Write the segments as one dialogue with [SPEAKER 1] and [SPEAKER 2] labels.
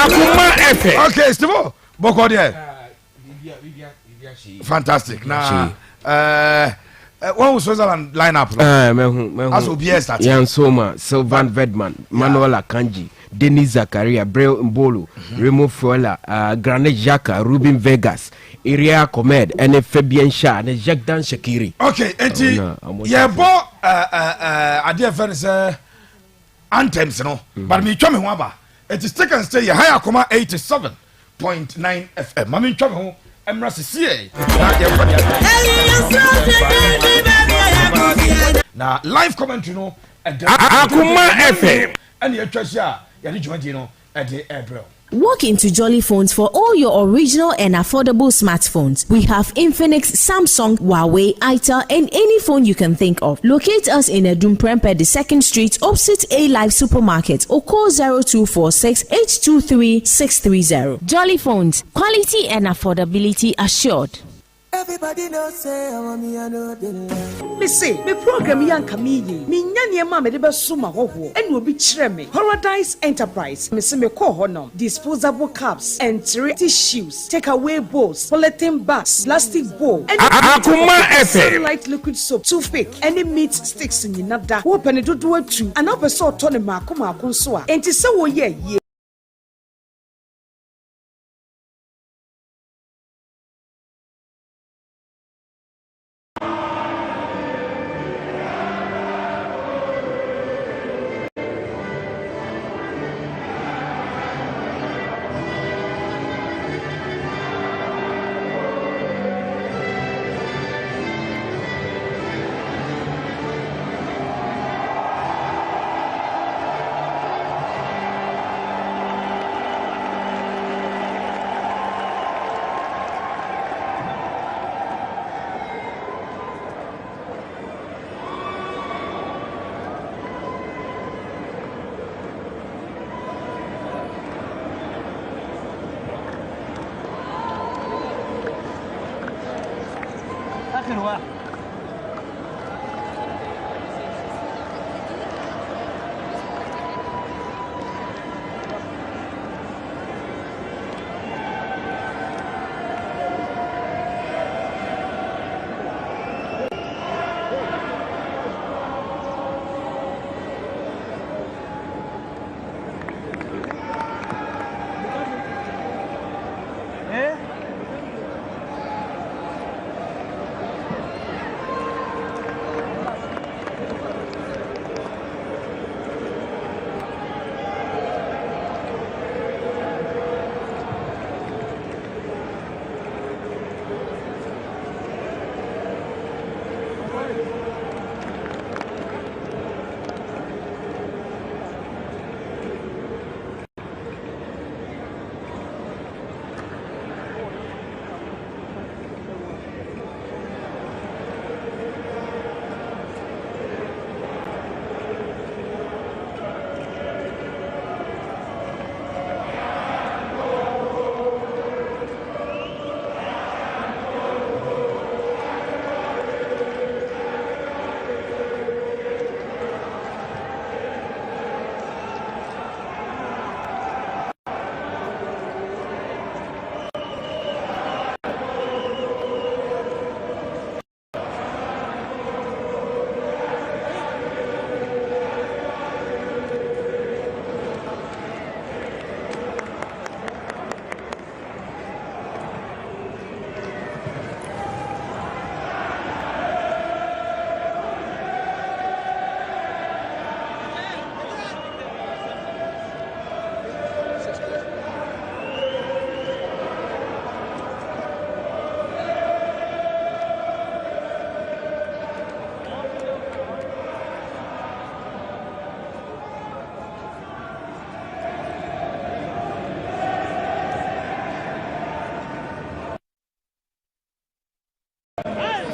[SPEAKER 1] Akuma Efe.
[SPEAKER 2] Okay, Steve. Boko there. Fantastic. Now, one was Switzerland lineup. As OBS started.
[SPEAKER 1] Jan Soma, Sylvan Vedman, Manuel Akanji, Denis Zakaria, Breu Mbolo, Remo Fuela, Granit Xhaka, Ruben Vegas, Iria Komed, and Fabian Shah, and Jacques Dan Shakiri.
[SPEAKER 2] Okay, and yeah, bo I dear friends anthems, no, but me chum waba. It is taken stay higher comma 87.9 FM. Mami chum Emra CCA. Now live commentary no
[SPEAKER 1] Akuma FM
[SPEAKER 2] and your treasure ya di juma no at the April.
[SPEAKER 3] Walk into Jolly Phones for all your original and affordable smartphones. We have Infinix, Samsung, Huawei, Itel, and any phone you can think of. Locate us in Edumprempe, the 2nd Street, opposite A Live Supermarket, or call 0246 823 630. Jolly Phones, quality and affordability assured.
[SPEAKER 4] Everybody knows say I want me I know the lie.
[SPEAKER 5] Me say me program yan kamiyi. Me nyane ma me de be suma hoho. Ene obi kire me. Paradise Enterprise. Me say me call honom. Disposable cups and tissues, takeaway bowls, bulletin bags, plastic bowl.
[SPEAKER 1] Akuma FM.
[SPEAKER 5] Light liquid soap, toothpick, any meat sticks in nada. Open it do it too. And open so tone ma akuma so a. Enti say wo ye.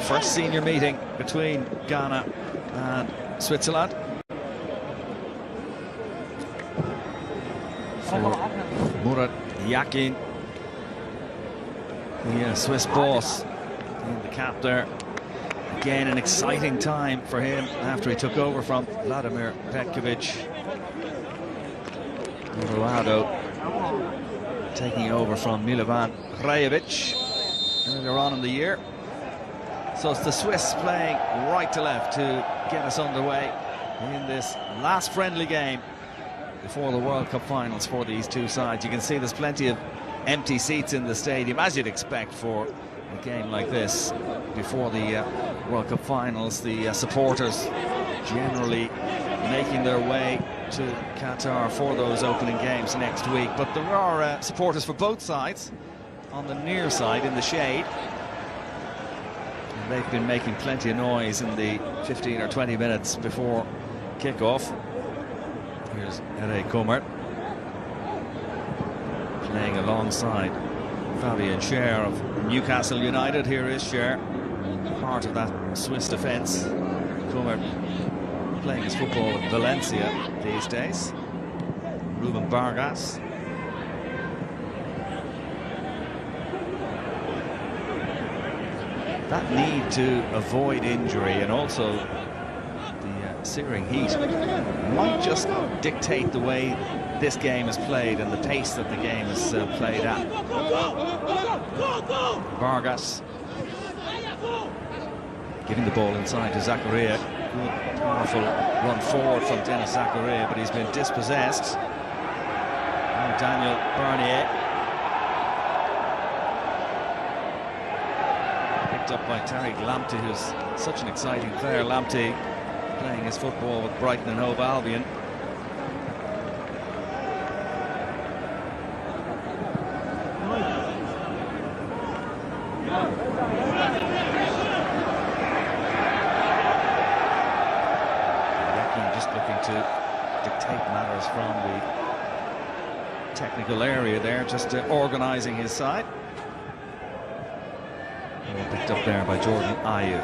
[SPEAKER 6] First senior meeting between Ghana and Switzerland. So Murat Yakin, the Swiss boss, in the cap there. Again, an exciting time for him after he took over from Vladimir Petkovic. Alvarado taking over from Milovan Rajovic earlier on in the year. So it's the Swiss playing right to left to get us underway in this last friendly game before the World Cup finals for these two sides. You can see there's plenty of empty seats in the stadium, as you'd expect for a game like this before the World Cup finals. The supporters generally making their way to Qatar for those opening games next week. But there are supporters for both sides on the near side in the shade. And they've been making plenty of noise in the 15 or 20 minutes before kick-off. Here's Ere Komert playing alongside Fabian Schär of Newcastle United. Here is Schär, part of that Swiss defence. Komert playing his football at Valencia these days. Ruben Vargas. That need to avoid injury and also the searing heat might just dictate the way this game is played and the pace that the game is played at. Vargas giving the ball inside to Zakaria. Good, powerful run forward from Denis Zakaria, but he's been dispossessed. And Daniel Barnier picked up by Tariq Lamptey, who's such an exciting player. Lamptey playing his football with Brighton and Hove Albion. Area there, just organising his side. Picked up there by Jordan Ayew.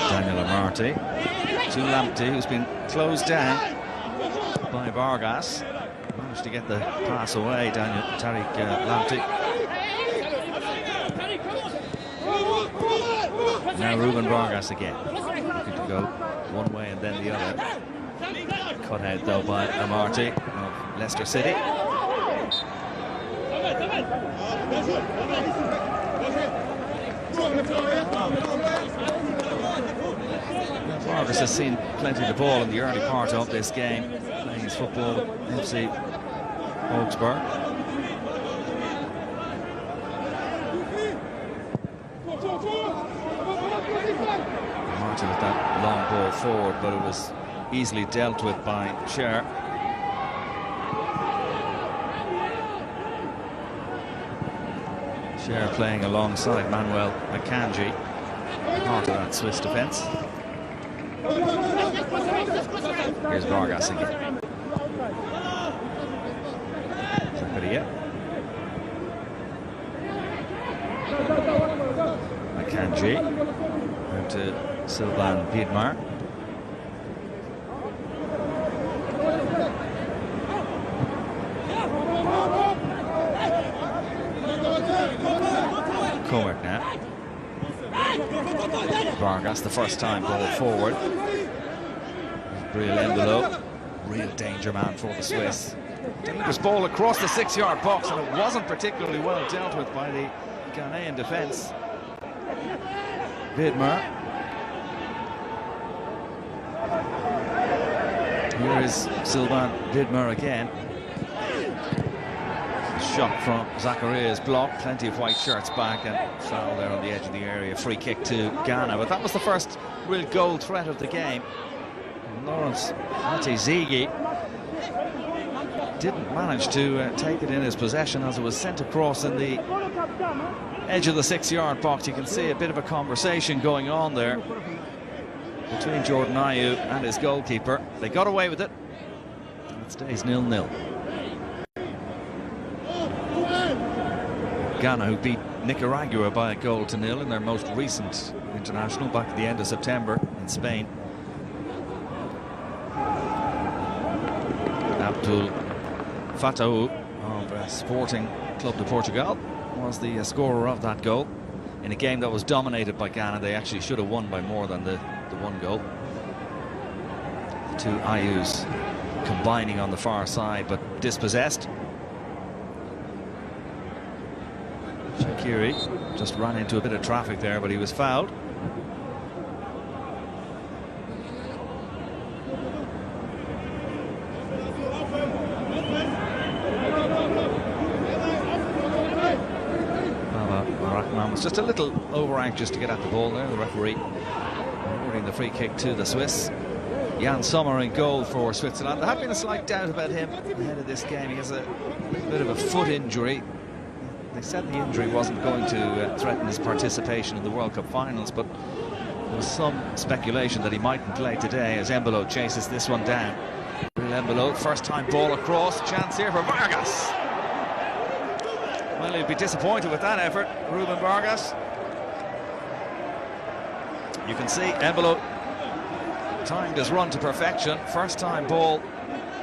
[SPEAKER 6] Daniel Amartey to Lamptey, who's been closed down by Vargas. Managed to get the pass away, Tariq Lamptey. Now Ruben Vargas again, looking to go one way and then the other. Cut out though by Amartey of Leicester City. Vargas has seen plenty of the ball in the early part of this game, playing his football with FC Augsburg. Amartey with that long ball forward, but it was easily dealt with by Schär. Schär playing alongside Manuel Akanji, part of that Swiss defence. Here's Vargas again. Zakaria. Akanji. And to Sylvain Wiedmar. Komert now. Vargas, the first time ball forward. Briel Endelo, real danger man for the Swiss. Delivers ball across the 6-yard box, and it wasn't particularly well dealt with by the Ghanaian defence. Wiedmer. Here is Sylvain Wiedmer again. Shot from Zakaria's block, plenty of white shirts back, and foul there on the edge of the area. Free kick to Ghana, but that was the first real goal threat of the game. Lawrence Atezigi didn't manage to take it in his possession as it was sent across in the edge of the 6-yard box. You can see a bit of a conversation going on there between Jordan Ayew and his goalkeeper. They got away with it, and it stays 0-0. Ghana, who beat Nicaragua by 1-0 in their most recent international back at the end of September in Spain. Abdul Fatahu of Sporting Club de Portugal was the scorer of that goal in a game that was dominated by Ghana. They actually should have won by more than the one goal. Two Ayus combining on the far side, but dispossessed. Shaqiri just ran into a bit of traffic there, but he was fouled. Was just a little over anxious to get at the ball there. The referee awarding the free kick to the Swiss. Jan Sommer in goal for Switzerland. There had been a slight doubt about him ahead of this game. He has a bit of a foot injury. They said the injury wasn't going to threaten his participation in the World Cup finals, but there was some speculation that he mightn't play today as Embolo chases this one down. Embolo, first time ball across, chance here for Vargas. Well, he'll be disappointed with that effort, Ruben Vargas. You can see Embolo timed his run to perfection. First time ball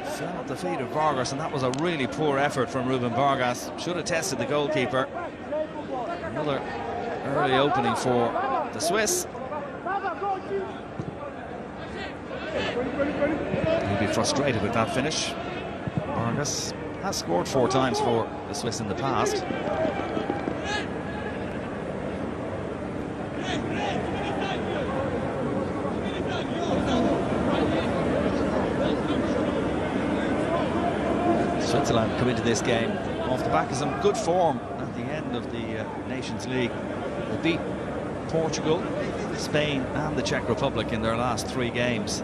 [SPEAKER 6] fell at the feet of Vargas, and that was a really poor effort from Ruben Vargas. Should have tested the goalkeeper. Another early opening for the Swiss. He'll be frustrated with that finish. Vargas has scored 4 times for the Swiss in the past. Switzerland come into this game off the back of some good form at the end of the Nations League. They beat Portugal, Spain and the Czech Republic in their last 3 games.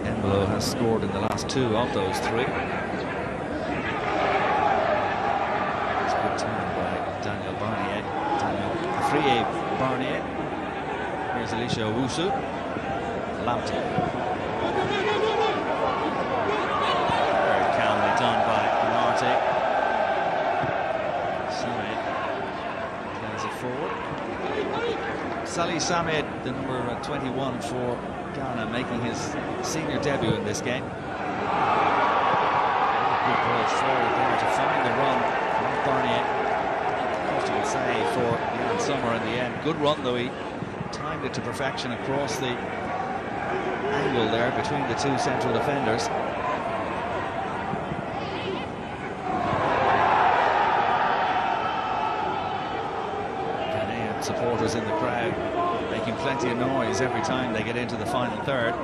[SPEAKER 6] Embolo has scored in the last 2 of those 3. It's a good time by Daniel Barnier. Afriye Barnier. Here's Elisha Owusu. Lamptey. Very calmly done by Marte. Samed plays it forward. Salih Samed, the number 21 for Ghana, making his senior debut in this game. Good ball forward there to find the run from Barnier. Comfortable save for Jan Sommer in the end. Good run though, he timed it to perfection across the angle there between the 2 central defenders. Ghanaian supporters in the crowd making plenty of noise every time they get into the final third.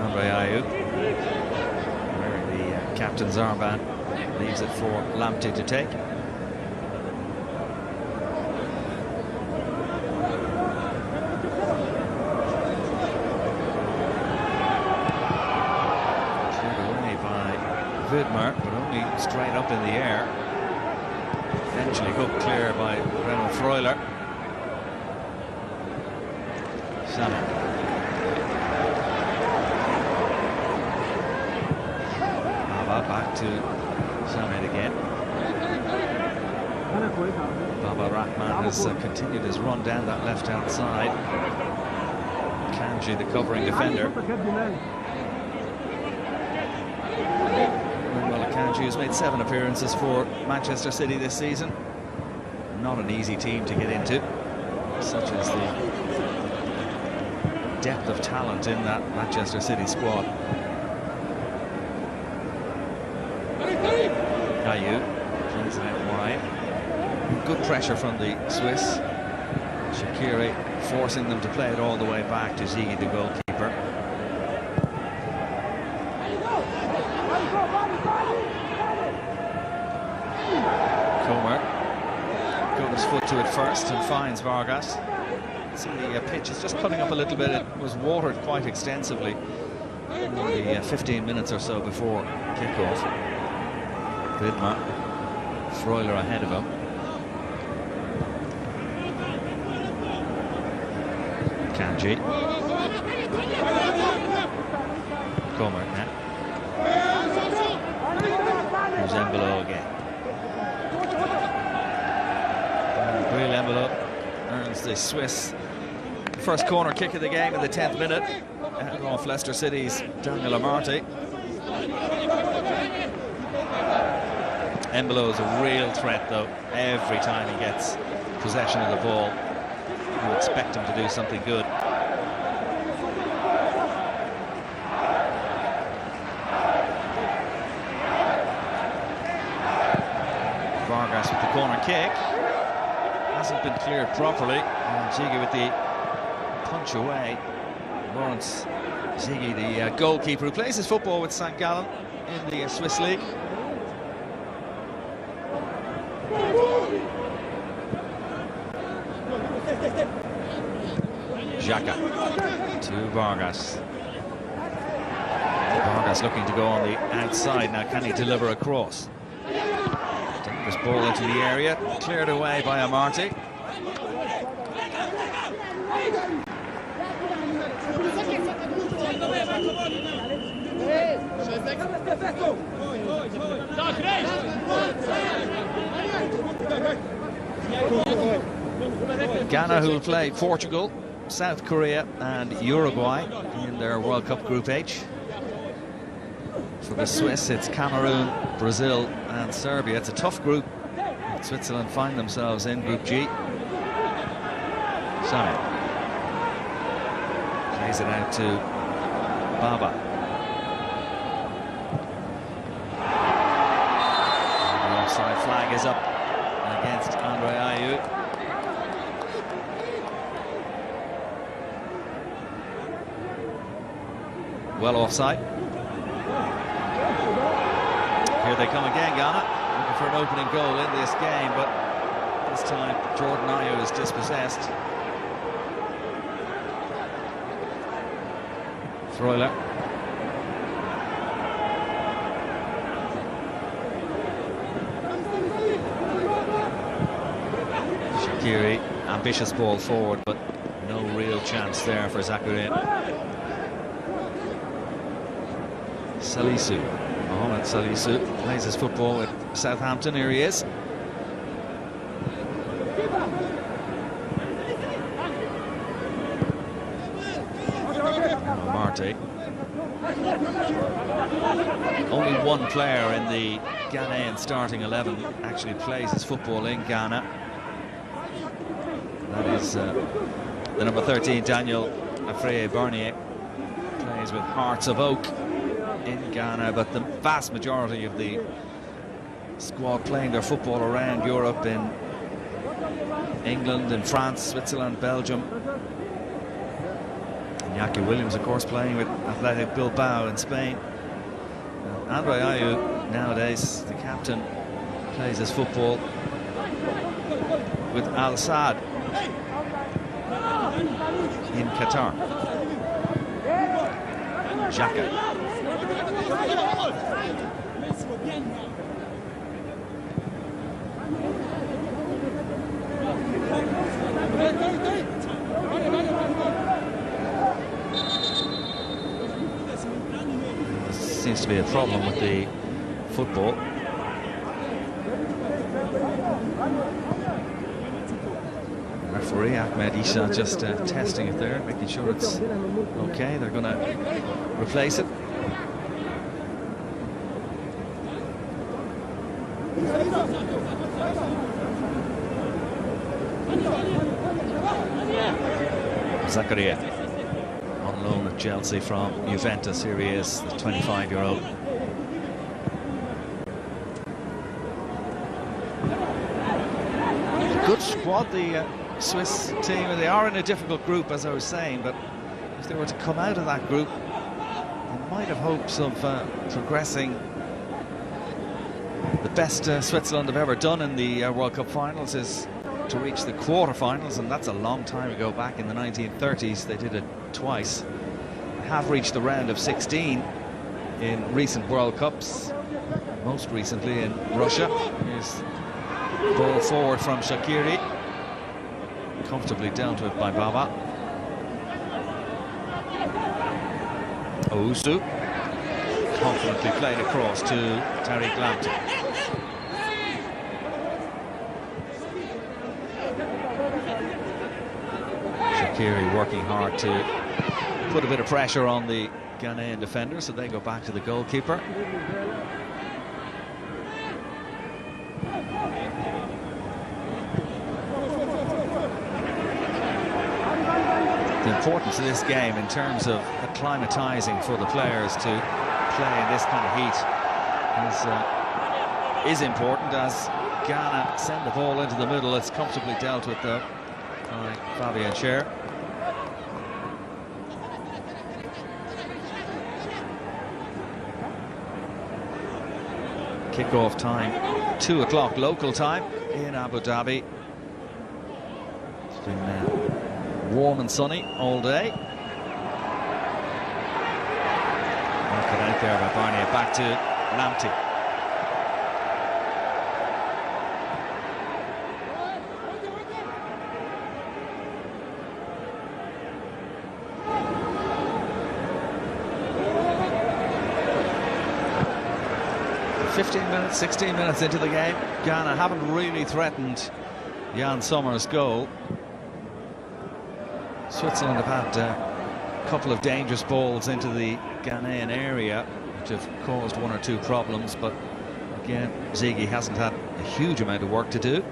[SPEAKER 6] Andre Ayew wearing the captain's armband, leaves it for Lamptey to take. Vidmar, but only straight up in the air. Eventually hooked clear by Reno Freuler. Samet. Baba back to Samet again. Baba Rahman has continued his run down that left-hand side. Kanji, the covering defender. Kanji has made 7 appearances for Manchester City this season. Not an easy team to get into. Such as the depth of talent in that Manchester City squad. Ayew plays it out wide. Good pressure from the Swiss. Shaqiri forcing them to play it all the way back to Ziggy, the goalkeeper. Comer got his foot to it first and finds Vargas. See, the pitch is just putting up a little bit. It was watered quite extensively in the 15 minutes or so before kickoff. Vidmar, Freuler ahead of him. Kanji. Comer now. Here's Embolo again. Embolo earns the Swiss first corner kick of the game in the 10th minute, out off Leicester City's Daniel Amarte. Embolo is a real threat, though. Every time he gets possession of the ball, you expect him to do something good. Vargas with the corner kick. Hasn't been cleared properly. And Ziggy with the punch away. Lawrence Ziggy, the goalkeeper who plays his football with St. Gallen in the Swiss League. Xhaka to Vargas. Vargas looking to go on the outside now. Can he deliver a cross? Dangerous ball into the area, cleared away by Amarty. Ghana, who will play Portugal, South Korea and Uruguay in their World Cup Group H. For the Swiss, it's Cameroon, Brazil and Serbia. It's a tough group. Switzerland find themselves in Group G. Sane plays it out to Baba. The offside flag is up against Andre Ayew. Well offside. Here they come again, Ghana, looking for an opening goal in this game, but this time Jordan Ayew is dispossessed. Throiler. Shaqiri, ambitious ball forward, but no real chance there for Zakaria. Salisu, Mohamed Salisu, plays his football with Southampton. Here he is. Amarty. Only one player in the Ghanaian starting 11 actually plays his football in Ghana. That is the number 13, Daniel Afriye Barnier. Plays with Hearts of Oak in Ghana, but the vast majority of the squad playing their football around Europe, in England, in France, Switzerland, Belgium. Iñaki Williams, of course, playing with Athletic Bilbao in Spain. Andre Ayew, nowadays the captain, plays his football with Al Sadd in Qatar. Xhaka. Seems to be a problem with the football. Referee Ahmed Isa just testing it there, making sure it's okay. They're going to replace it. Zakaria on loan at Chelsea from Juventus. Here he is, the 25-year-old. Good squad, the Swiss team. They are in a difficult group, as I was saying, but if they were to come out of that group, they might have hopes of progressing. The best Switzerland have ever done in the World Cup finals is to reach the quarter-finals, and that's a long time ago. Back in the 1930s, they did it twice. They have reached the round of 16 in recent World Cups, most recently in Russia. Here's ball forward from Shaqiri, comfortably dealt with by Baba. Owusu confidently played across to Tariq Lamptey. Shaqiri working hard to put a bit of pressure on the Ghanaian defender, so they go back to the goalkeeper. importance of this game in terms of acclimatising for the players to play in this kind of heat is important, as Ghana send the ball into the middle. It's comfortably dealt with though by Fabian Schär. Kick-off time, 2 o'clock local time in Abu Dhabi. It's been warm and sunny all day. Knocked it out there by Barnier, back to Lamptey. Minutes, 16 minutes into the game, Ghana haven't really threatened Jan Sommer's goal. Switzerland have had a couple of dangerous balls into the Ghanaian area, which have caused 1 or 2 problems, but again, Ziggy hasn't had a huge amount of work to do.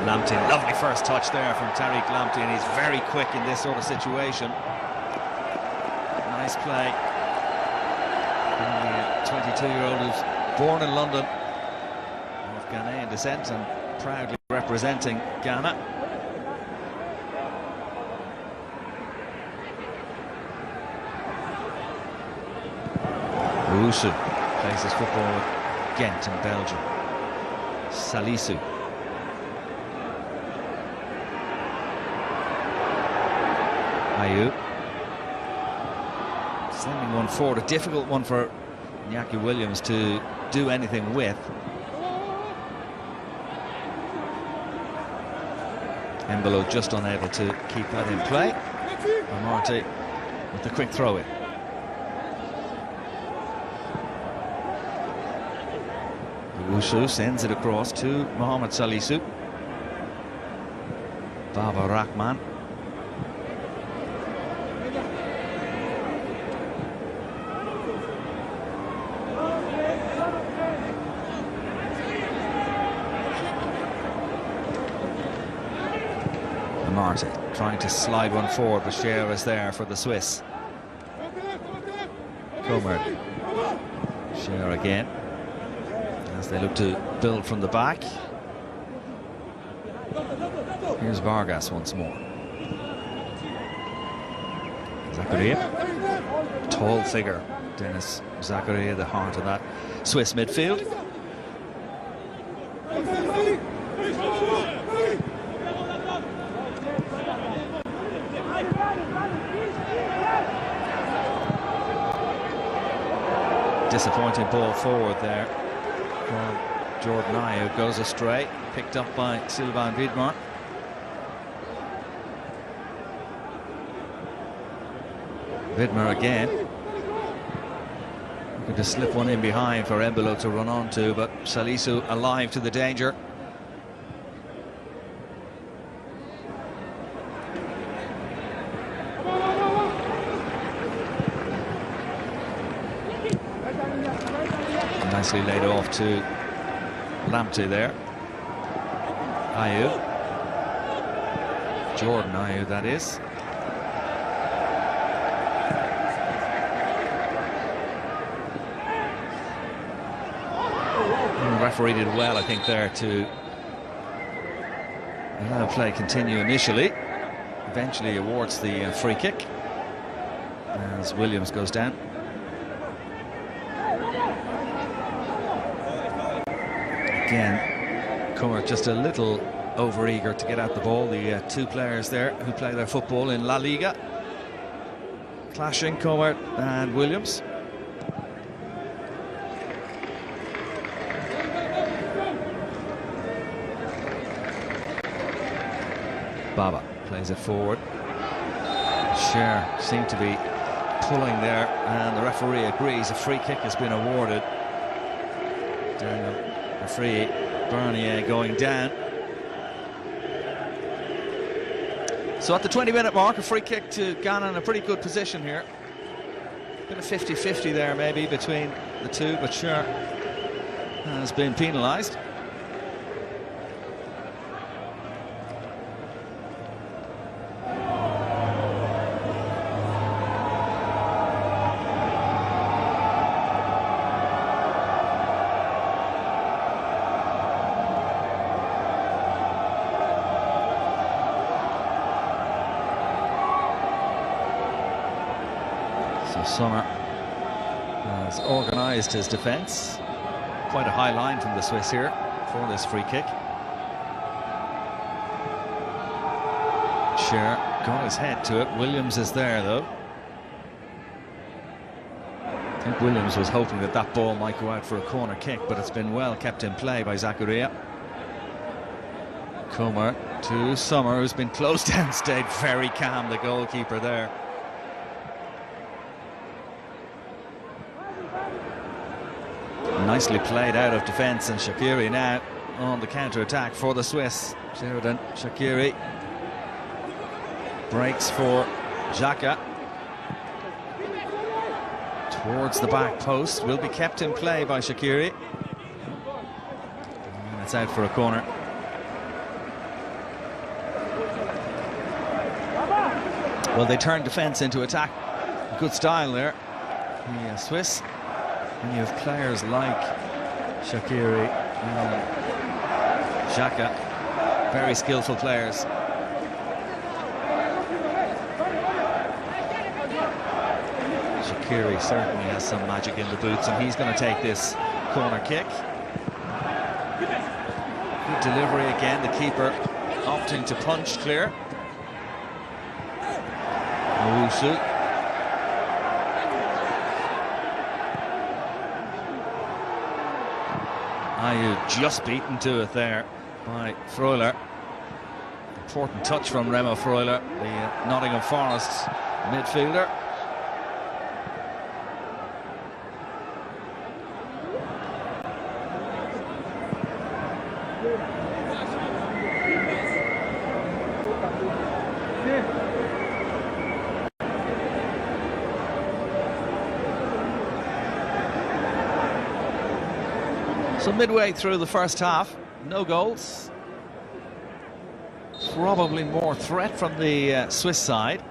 [SPEAKER 6] Lamptey, lovely first touch there from Tariq Lamptey, and he's very quick in this sort of situation. Nice play. The 22-year-old who's born in London, of Ghanaian descent, and proudly representing Ghana. Owusu plays his football with Ghent in Belgium. Salisu. Ayew. Sending one forward, a difficult one for Iñaki Williams to do anything with. Embolo just unable to keep that in play. Amartey with the quick throw in. Owusu sends it across to Mohamed Salisu. Baba Rahman. Amartey trying to slide one forward, but Schär is there for the Swiss. Comer. Schär again, as they look to build from the back. Here's Vargas once more. Zakaria, tall figure. Dennis Zakaria, the heart of that Swiss midfield. Disappointing ball forward there from Jordan Ayew, goes astray, picked up by Sylvain Widmer. Widmer again, looking to slip one in behind for Embolo to run onto, but Salisu alive to the danger. Nicely laid off to Lamptey there. Ayew. Jordan Ayew, that is. And the referee did well, I think, there to allow play continue initially. Eventually awards the free kick as Williams goes down. Again, Comer just a little over-eager to get at the ball. The 2 players there who play their football in La Liga clashing, Comer and Williams. Baba plays it forward. Schär seemed to be pulling there, and the referee agrees a free kick has been awarded. Daniel Free, Barnier going down. So at the 20-minute mark, a free kick to Ghana in a pretty good position here. Bit of 50-50 there maybe between the two, but sure has been penalised. Sommer has organised his defence. Quite a high line from the Swiss here for this free kick. Scher got his head to it. Williams is there though. I think Williams was hoping that that ball might go out for a corner kick, but it's been well kept in play by Zakaria. Comer to Sommer, who's been closed down, stayed very calm, the goalkeeper there. Nicely played out of defence, and Shaqiri now on the counter-attack for the Swiss. Sheridan, Shaqiri breaks for Xhaka. Towards the back post, will be kept in play by Shaqiri. And it's out for a corner. Well, they turned defence into attack. Good style there, the Swiss. When you have players like Shaqiri and Xhaka, very skillful players. Shaqiri certainly has some magic in the boots, and he's going to take this corner kick. Good delivery again, the keeper opting to punch clear. Owusu. Ayew just beaten to it there by Freuler. Important touch from Remo Freuler, the Nottingham Forest midfielder. So midway through the first half, no goals. Probably more threat from the Swiss side.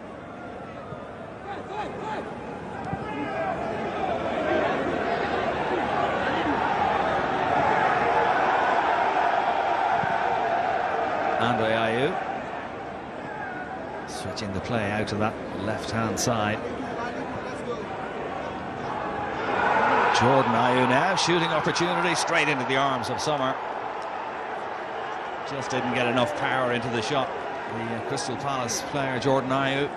[SPEAKER 6] Andre Ayew switching the play out to that left-hand side. Jordan Ayew now, shooting opportunity straight into the arms of Sommer. Just didn't get enough power into the shot. The Crystal Palace player, Jordan Ayew.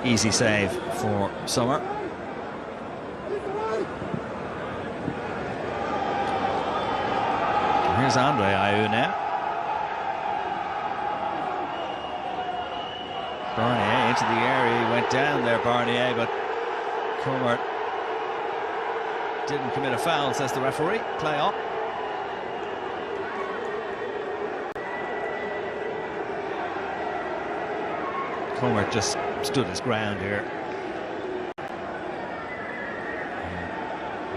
[SPEAKER 6] Easy save for Sommer. Here's Andre Ayew now. Barnier into the area, he went down there, Barnier, but Comer didn't commit a foul, says the referee. Play on. Comer just stood his ground here.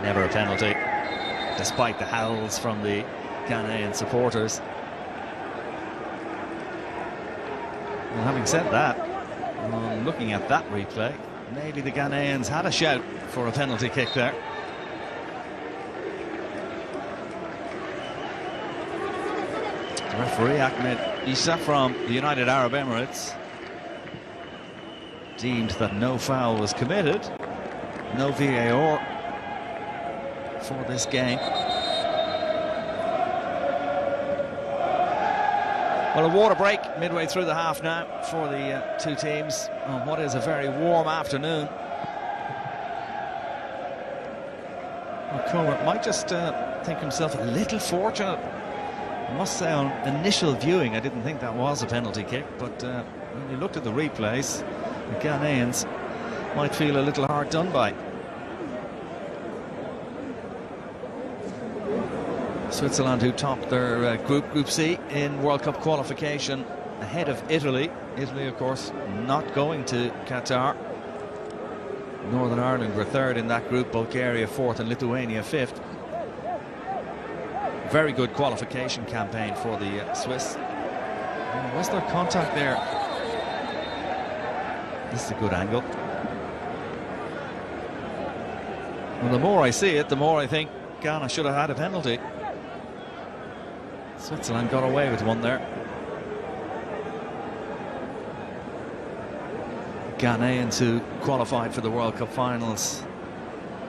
[SPEAKER 6] Never a penalty, despite the howls from the Ghanaian supporters. Well, having said that, looking at that replay, maybe the Ghanaians had a shout for a penalty kick there. The referee, Ahmed Issa from the United Arab Emirates, deemed that no foul was committed. No VAR for this game. Well, a water break midway through the half now for the two teams on what is a very warm afternoon. Well, Comer might just think himself a little fortunate. I must say, on initial viewing, I didn't think that was a penalty kick, but when you looked at the replays, the Ghanaians might feel a little hard done by. Switzerland, who topped their Group C in World Cup qualification ahead of Italy. Italy, of course, not going to Qatar. Northern Ireland were third in that group, Bulgaria fourth and Lithuania fifth. Very good qualification campaign for the Swiss. Was there contact there? This is a good angle. Well, the more I see it, the more I think Ghana should have had a penalty. Switzerland got away with one there. Ghanaians who qualified for the World Cup finals,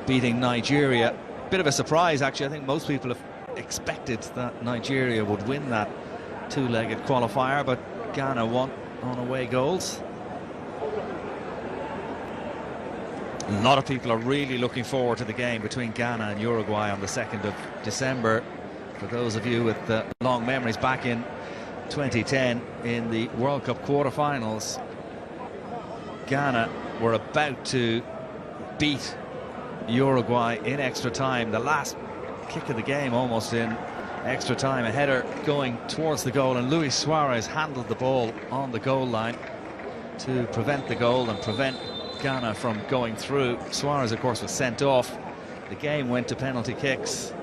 [SPEAKER 6] beating Nigeria. Bit of a surprise, actually. I think most people have expected that Nigeria would win that two-legged qualifier, but Ghana won on away goals. A lot of people are really looking forward to the game between Ghana and Uruguay on the 2nd of December. For those of you with long memories, back in 2010 in the World Cup quarterfinals, Ghana were about to beat Uruguay in extra time. The last kick of the game almost in extra time, a header going towards the goal, and Luis Suarez handled the ball on the goal line to prevent the goal and prevent Ghana from going through. Suarez, of course, was sent off. The game went to penalty kicks.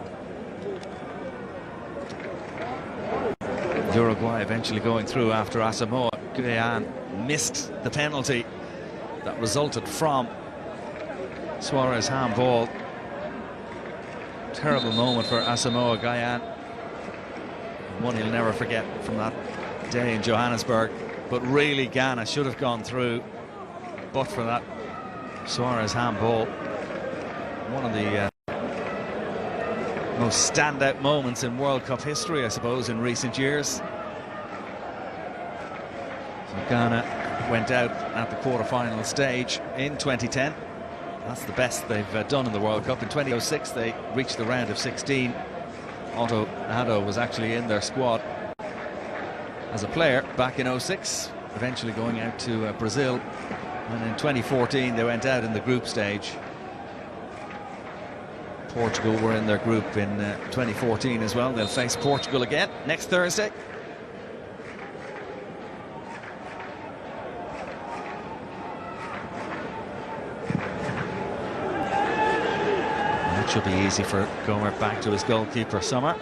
[SPEAKER 6] Uruguay eventually going through after Asamoah Gyan missed the penalty that resulted from Suarez handball. Terrible moment for Asamoah Gyan. One he'll never forget from that day in Johannesburg. But really, Ghana should have gone through, but for that Suarez handball. One of the most standout moments in World Cup history, I suppose, in recent years. So Ghana went out at the quarter-final stage in 2010. That's the best they've done in the World Cup. In 2006 they reached the round of 16. Otto Addo was actually in their squad as a player back in 06, eventually going out to Brazil. And in 2014 they went out in the group stage. Portugal were in their group in 2014 as well. They'll face Portugal again next Thursday. That should be easy for Gomer, back to his goalkeeper, Sommer.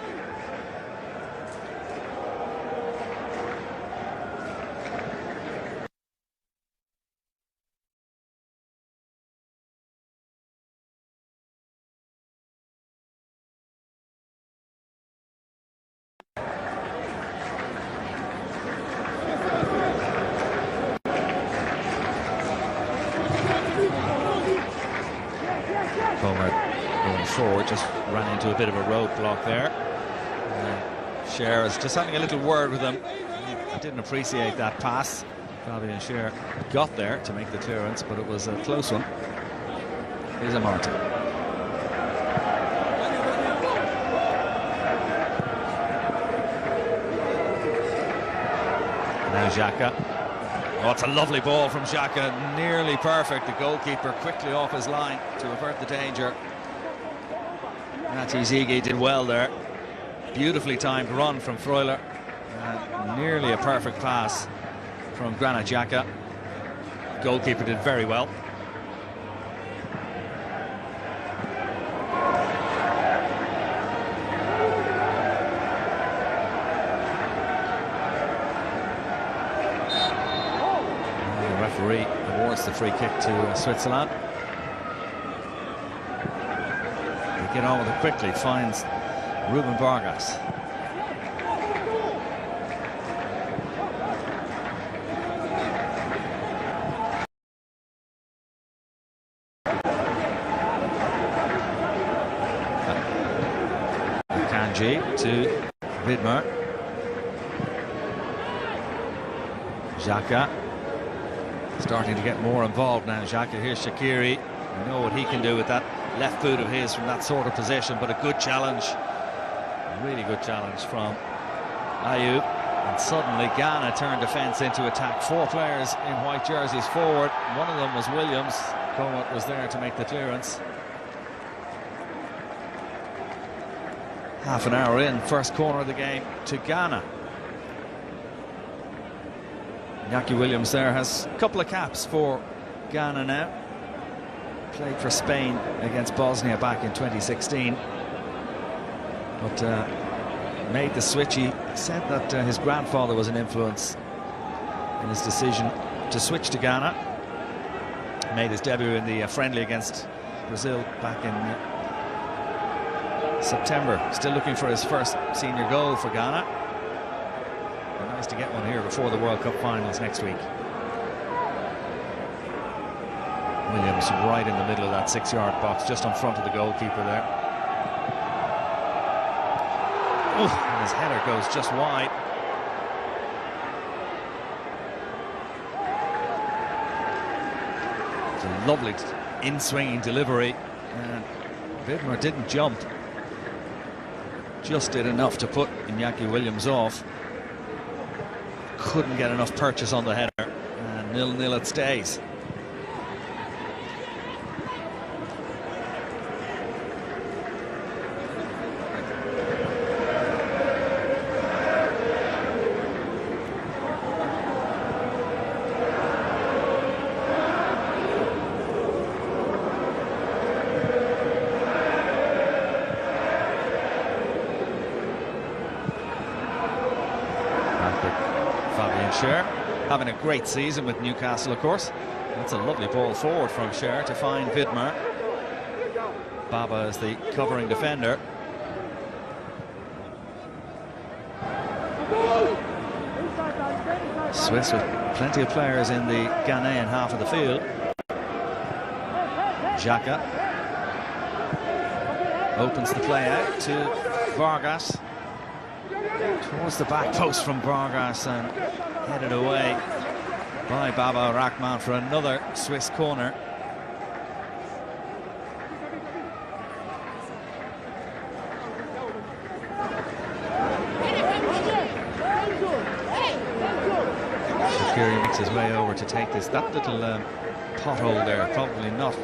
[SPEAKER 6] Just ran into a bit of a roadblock there. Cher is just having a little word with him. I didn't appreciate that pass. Fabian Cher got there to make the clearance, but it was a close one. Here's a Martin. Now Xhaka. Oh, it's a lovely ball from Xhaka, nearly perfect. The goalkeeper quickly off his line to avert the danger. Nati Zigi did well there. Beautifully timed run from Freuler. Nearly a perfect pass from Granit Xhaka. Goalkeeper did very well. The referee awards the free kick to Switzerland. Get on with it quickly, finds Ruben Vargas. Kanji to Vidmer. Xhaka starting to get more involved now. Xhaka, here's Shaqiri. You know what he can do with that left boot of his from that sort of position, but a good challenge, a really good challenge from Ayew. And suddenly Ghana turned defence into attack. 4 players in white jerseys forward. One of them was Williams. Comet was there to make the clearance. half an hour in, first corner of the game to Ghana. Iñaki Williams there has a couple of caps for Ghana now. Played for Spain against Bosnia back in 2016. But made the switch. He said that his grandfather was an influence in his decision to switch to Ghana. Made his debut in the friendly against Brazil back in September. Still looking for his first senior goal for Ghana. Nice to get one here before the World Cup finals next week. Williams right in the middle of that 6-yard box, just in front of the goalkeeper there. Oh, and his header goes just wide. It's a lovely in-swinging delivery, and Vidmar didn't jump. Just did enough to put Iñaki Williams off. Couldn't get enough purchase on the header, and 0-0 it stays. Having a great season with Newcastle, of course. That's a lovely ball forward from Scher to find Vidmar. Baba is the covering defender. Swiss with plenty of players in the Ghanaian half of the field. Xhaka opens the play out to Vargas. Towards the back post from Vargas and headed away by Baba Rahman for another Swiss corner. Shaqiri makes his way over to take this. That little pothole there, probably not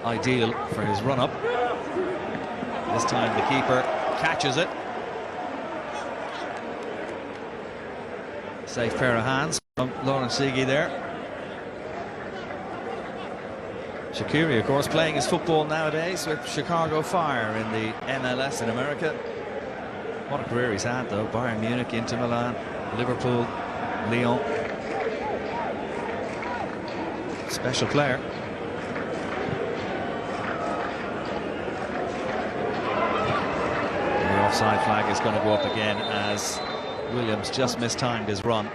[SPEAKER 6] ideal for his run-up. This time the keeper catches it. Safe pair of hands from Lawrence Sigi there. Shaqiri, of course, playing his football nowadays with Chicago Fire in the MLS in America. What a career he's had, though. Bayern Munich, Inter Milan, Liverpool, Lyon. Special player. The offside flag is going to go up again as Williams just mistimed his run.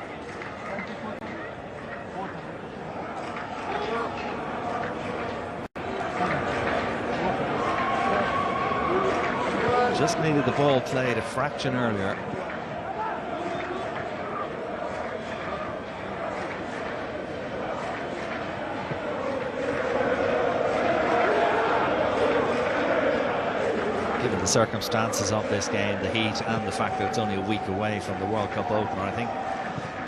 [SPEAKER 6] Just needed the ball played a fraction earlier. Given the circumstances of this game, the heat, and the fact that it's only a week away from the World Cup opener, I think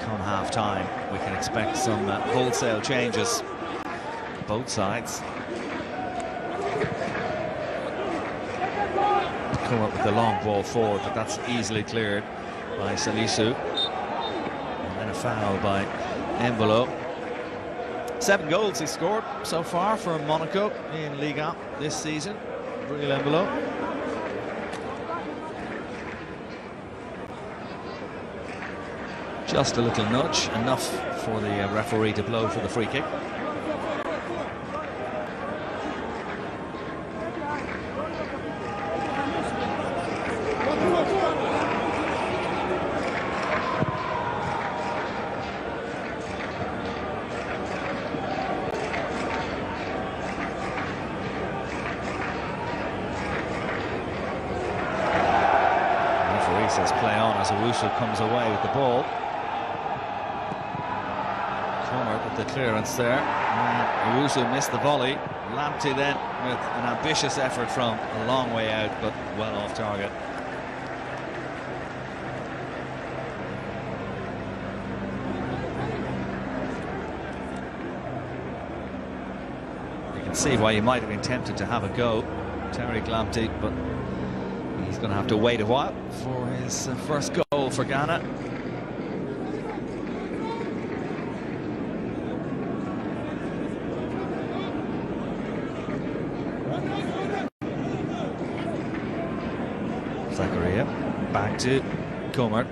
[SPEAKER 6] come half-time we can expect some wholesale changes both sides. Come up with the long ball forward, but that's easily cleared by Salisu. And then a foul by Embolo. 7 goals he scored so far for Monaco in Liga this season. Bril Embolo. Just a little nudge, enough for the referee to blow for the free kick. Says play on as Owusu comes away with the ball. Corner with the clearance there. Owusu missed the volley. Lamptey then with an ambitious effort from a long way out, but well off target. You can see why he might have been tempted to have a go, Tariq Lamptey, but He's going to have to wait a while for his first goal for Ghana. Zakaria back to Comer.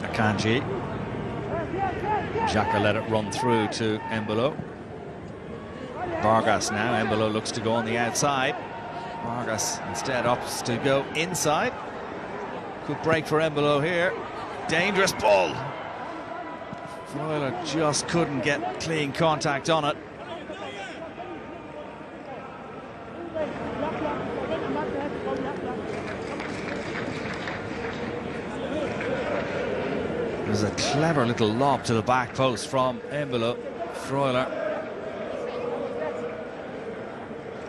[SPEAKER 6] Akanji. Xhaka let it run through to Embolo. Vargas now. Embolo looks to go on the outside. Vargas instead opts to go inside. Good break for Embolo here. Dangerous ball. Freuler just couldn't get clean contact on it. There's a clever little lob to the back post from Embolo. Freuler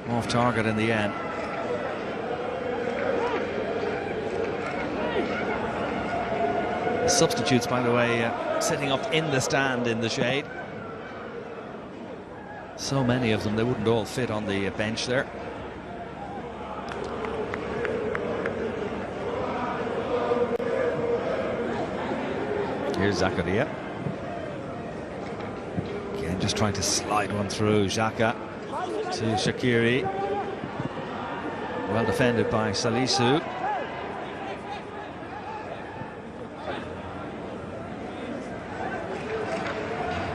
[SPEAKER 6] off target in the end. The substitutes, by the way, sitting up in the stand in the shade. So many of them, they wouldn't all fit on the bench there. Here's Zakaria. Again, just trying to slide one through. Xhaka to Shaqiri. Well defended by Salisu.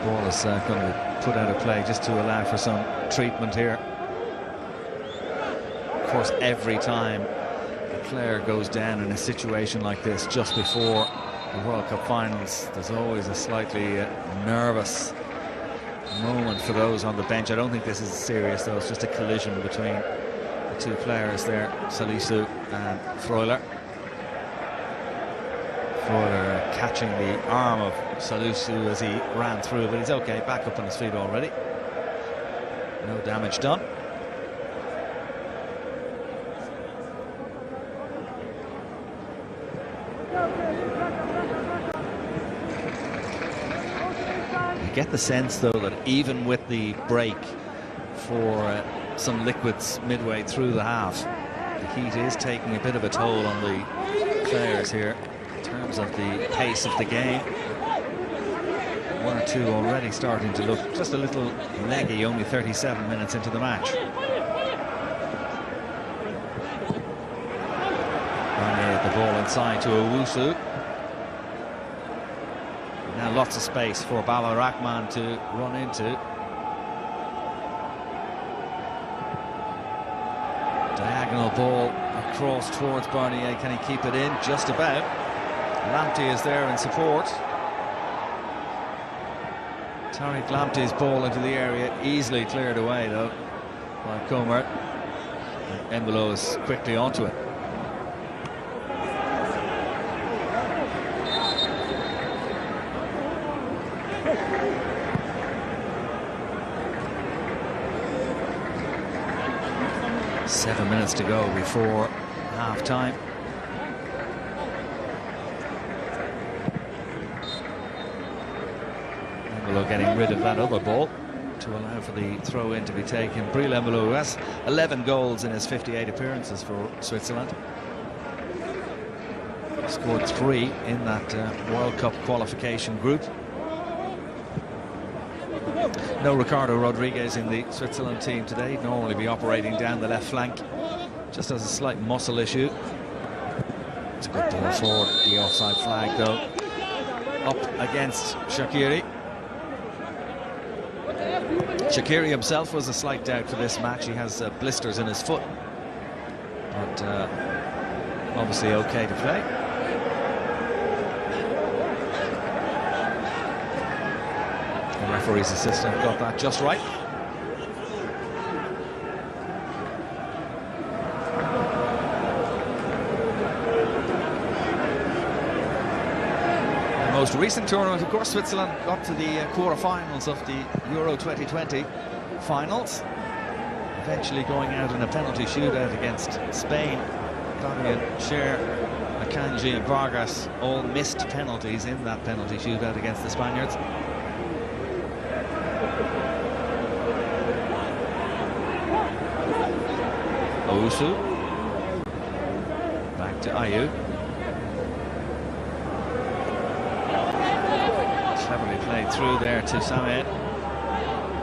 [SPEAKER 6] Ball is going to be put out of play just to allow for some treatment here. Of course, every time a player goes down in a situation like this just before the World Cup finals, there's always a slightly nervous moment for those on the bench. I don't think this is serious though, it's just a collision between the two players there, Salisu and Freuler. Freuler catching the arm of Salisu as he ran through, but he's okay, back up on his feet already. No damage done. Get the sense though that even with the break for some liquids midway through the half, the heat is taking a bit of a toll on the players here in terms of the pace of the game. One or two already starting to look just a little leggy, only 37 minutes into the match. The ball inside to Owusu. Now lots of space for Baba Rahman to run into. Diagonal ball across towards Barnier. Can he keep it in? Just about. Lamptey is there in support. Tariq Lamptey's ball into the area, easily cleared away though by Comer. Embolo is quickly onto it. Seven minutes to go before half-time. Embolo getting rid of that other ball to allow for the throw-in to be taken. Breel Embolo, who has 11 goals in his 58 appearances for Switzerland. Scored 3 in that World Cup qualification group. No Ricardo Rodriguez in the Switzerland team today. He'd normally be operating down the left flank. Just has a slight muscle issue. It's a good ball forward. The offside flag though. Up against Shaqiri. Shaqiri himself was a slight doubt for this match. He has blisters in his foot. But obviously okay to play. The referee's assistant got that just right. The most recent tournament, of course, Switzerland got to the quarter-finals of the Euro 2020 finals, eventually going out in a penalty shootout against Spain. Fabian Scher, Akanji and Vargas all missed penalties in that penalty shootout against the Spaniards. Owusu. Back to Ayew. Cleverly played through there to Samed.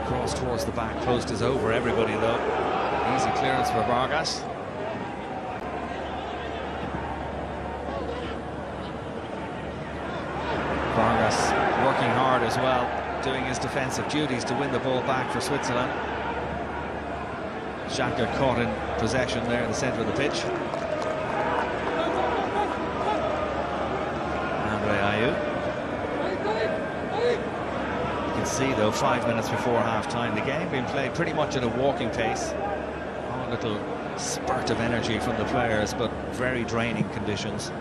[SPEAKER 6] Cross towards the back post is over everybody though. Easy clearance for Vargas. Vargas working hard as well, doing his defensive duties to win the ball back for Switzerland. Xhaka caught in possession there in the centre of the pitch. Andre Ayew. You can see though, 5 minutes before half-time, the game being played pretty much at a walking pace. A little spurt of energy from the players, but very draining conditions.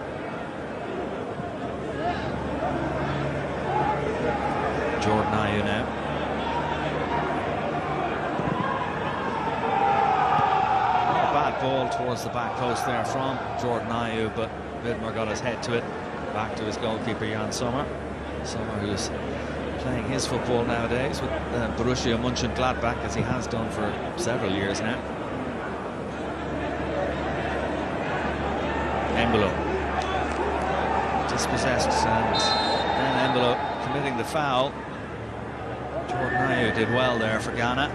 [SPEAKER 6] Jordan Ayew now. A bad ball towards the back post there from Jordan Ayew, but Widmer got his head to it. Back to his goalkeeper Jan Sommer. Sommer, who's playing his football nowadays with Borussia Mönchengladbach, as he has done for several years now. Embolo dispossessed, and then Embolo committing the foul. Jordan Ayew did well there for Ghana.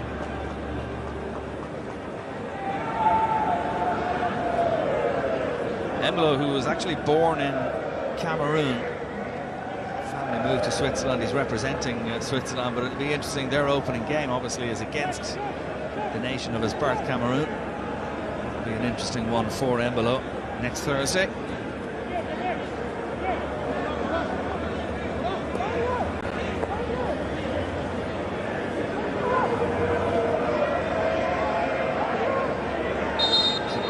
[SPEAKER 6] Embolo, who was actually born in Cameroon, family moved to Switzerland. He's representing Switzerland, but it'll be interesting. Their opening game obviously is against the nation of his birth, Cameroon. It'll be an interesting one for Embolo next Thursday.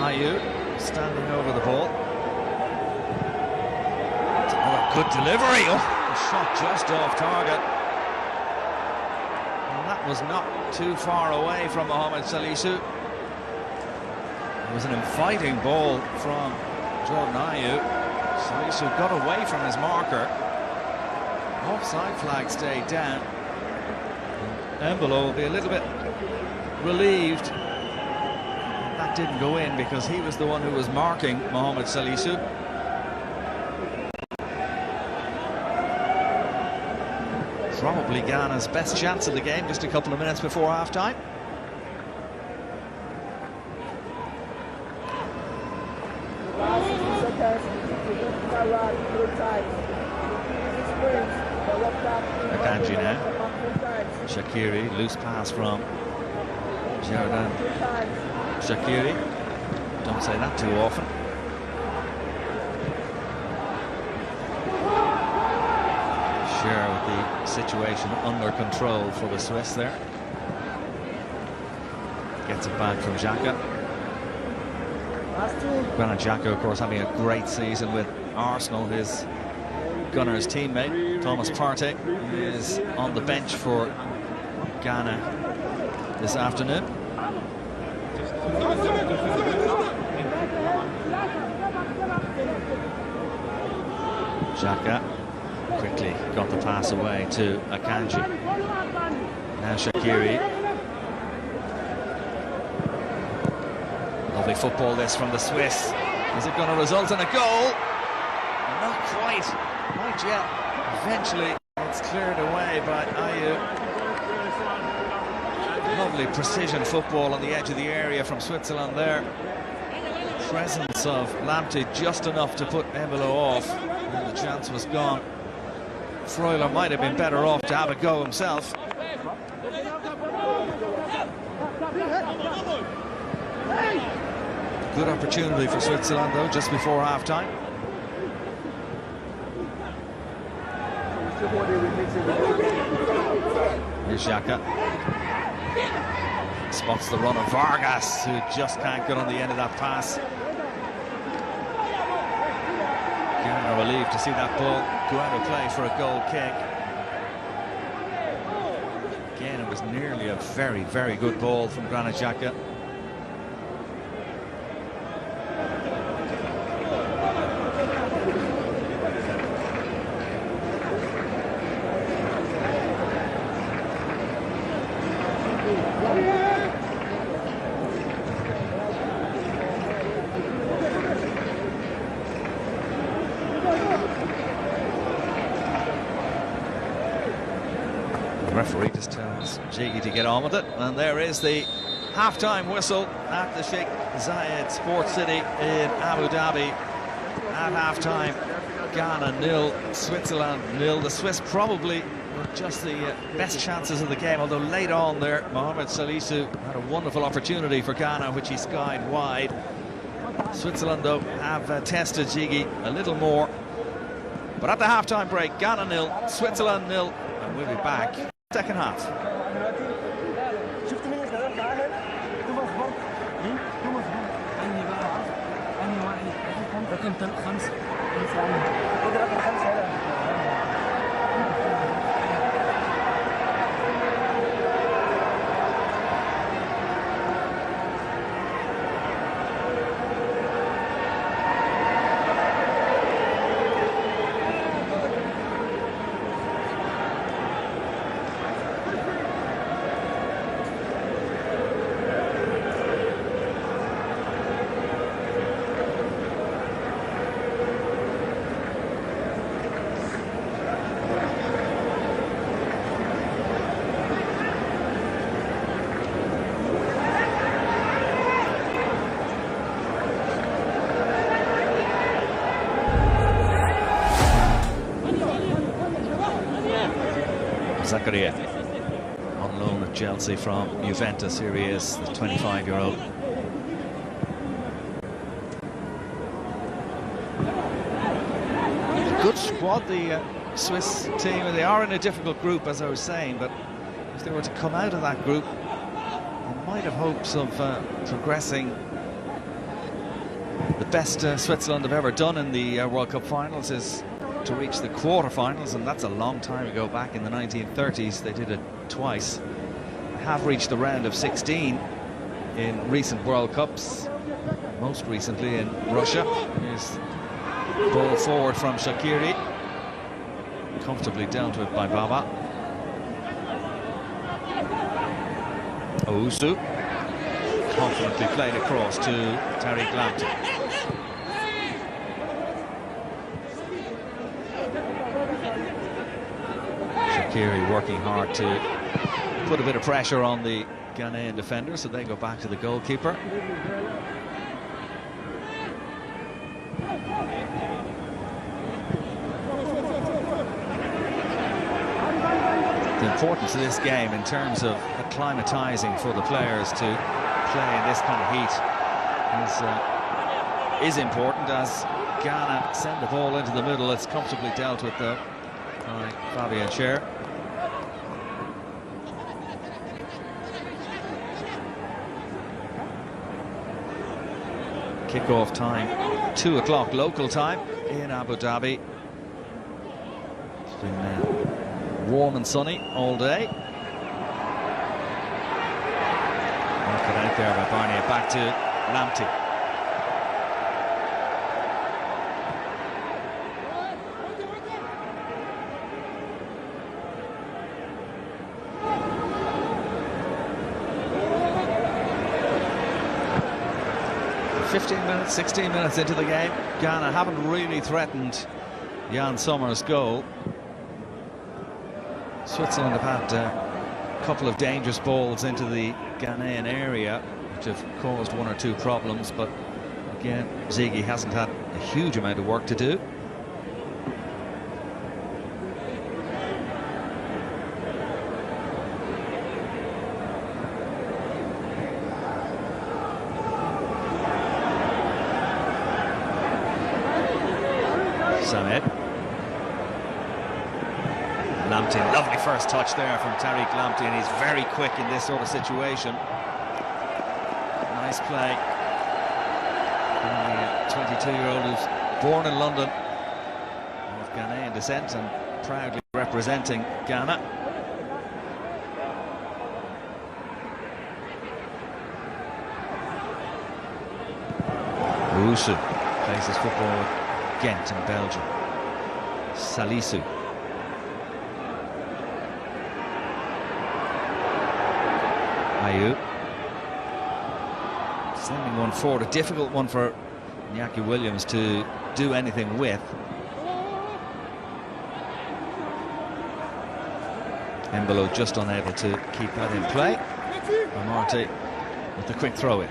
[SPEAKER 6] Ayew standing over the ball. Good delivery. Oh, the shot just off target. And that was not too far away from Mohamed Salisu. It was an inviting ball from Jordan Ayew. Salisu got away from his marker. Offside flag stayed down. Embolo will be a little bit relieved that didn't go in, because he was the one who was marking Mohamed Salisu. Probably Ghana's best chance of the game, just a couple of minutes before half-time. Akanji now. Shaqiri, loose pass from Jordan Shaqiri. Don't say that too often. Sure, with the situation under control for the Swiss there. Gets it back from Xhaka. Granit Xhaka, of course, having a great season with Arsenal. His Gunners teammate, Thomas Partey, is on the bench for Ghana this afternoon. Xhaka quickly got the pass away to Akanji. Now Shaqiri. Lovely football this from the Swiss. Is it going to result in a goal? Not quite. Not yet. Eventually it's cleared away by Ayew. Lovely precision football on the edge of the area from Switzerland there. Presence of Lamptey just enough to put Embolo off, and the chance was gone. Freuler might have been better off to have a go himself. Good opportunity for Switzerland though, just before half-time. Here's Xhaka. Spots the run of Vargas, who just can't get on the end of that pass. Ghana relieved to see that ball go out of play for a goal kick. Again, it was nearly a very, very good ball from Granit Xhaka. The referee just tells Jiggy to get on with it, and there is the half-time whistle at the Sheikh Zayed Sports City in Abu Dhabi. At half-time, Ghana 0, Switzerland 0. The Swiss probably with just the best chances of the game, although late on there, Mohamed Salisu had a wonderful opportunity for Ghana, which he skied wide. Switzerland, though, have tested Jiggy a little more. But at the half-time break, Ghana 0, Switzerland 0, and we'll be back second half. Zakaria on loan at Chelsea from Juventus. Here he is, the 25-year-old. A good squad, the Swiss team, and they are in a difficult group, as I was saying, but if they were to come out of that group, they might have hopes of progressing. The best Switzerland have ever done in the World Cup finals is to reach the quarter-finals, and that's a long time ago. Back in the 1930s they did it twice. They have reached the round of 16 in recent World Cups, most recently in Russia. Here's ball forward from Shaqiri, comfortably dealt with by Baba. Owusu confidently played across to Tariq Lamptey. Shaqiri working hard to put a bit of pressure on the Ghanaian defender, so they go back to the goalkeeper. The importance of this game in terms of acclimatizing for the players to play in this kind of heat is important, as Ghana send the ball into the middle. It's comfortably dealt with though by Fabian Schär. Kick-off time, 2 o'clock local time in Abu Dhabi. It's been warm and sunny all day. Knocked it out there by Barnier, back to Lamptey. Minutes, 16 minutes into the game, Ghana haven't really threatened Jan Sommer's goal. Switzerland have had a couple of dangerous balls into the Ghanaian area, which have caused 1 or 2 problems, but again, Ziggy hasn't had a huge amount of work to do. Lamptey, lovely first touch there from Tariq Lamptey, and he's very quick in this sort of situation. Nice play. The 22-year-old who's born in London, of Ghanaian descent, and proudly representing Ghana. Owusu plays his football with Ghent in Belgium. Salisu. Ayew. Sending one forward, a difficult one for Iñaki Williams to do anything with. Embolo just unable to keep that in play. Marty with the quick throw in.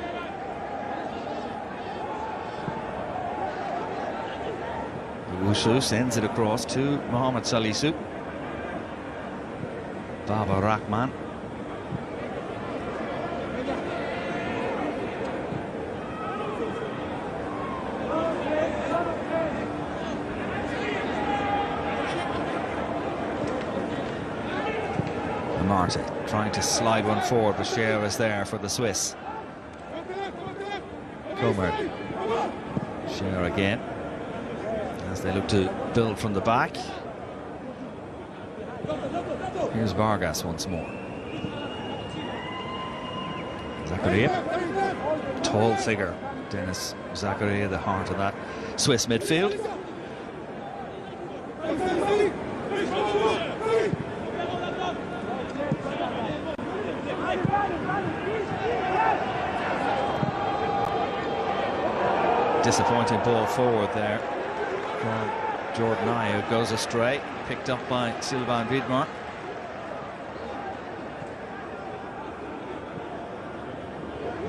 [SPEAKER 6] Wusu sends it across to Mohamed Salisu. Baba Rahman. Marty trying to slide one forward, but Scheer is there for the Swiss. Comer. Scheer again as they look to build from the back. Here's Vargas once more. Zakaria, tall figure. Dennis Zakaria, the heart of that Swiss midfield. Disappointing ball forward there from Jordan Ayew, goes astray, picked up by Sylvain Widmer.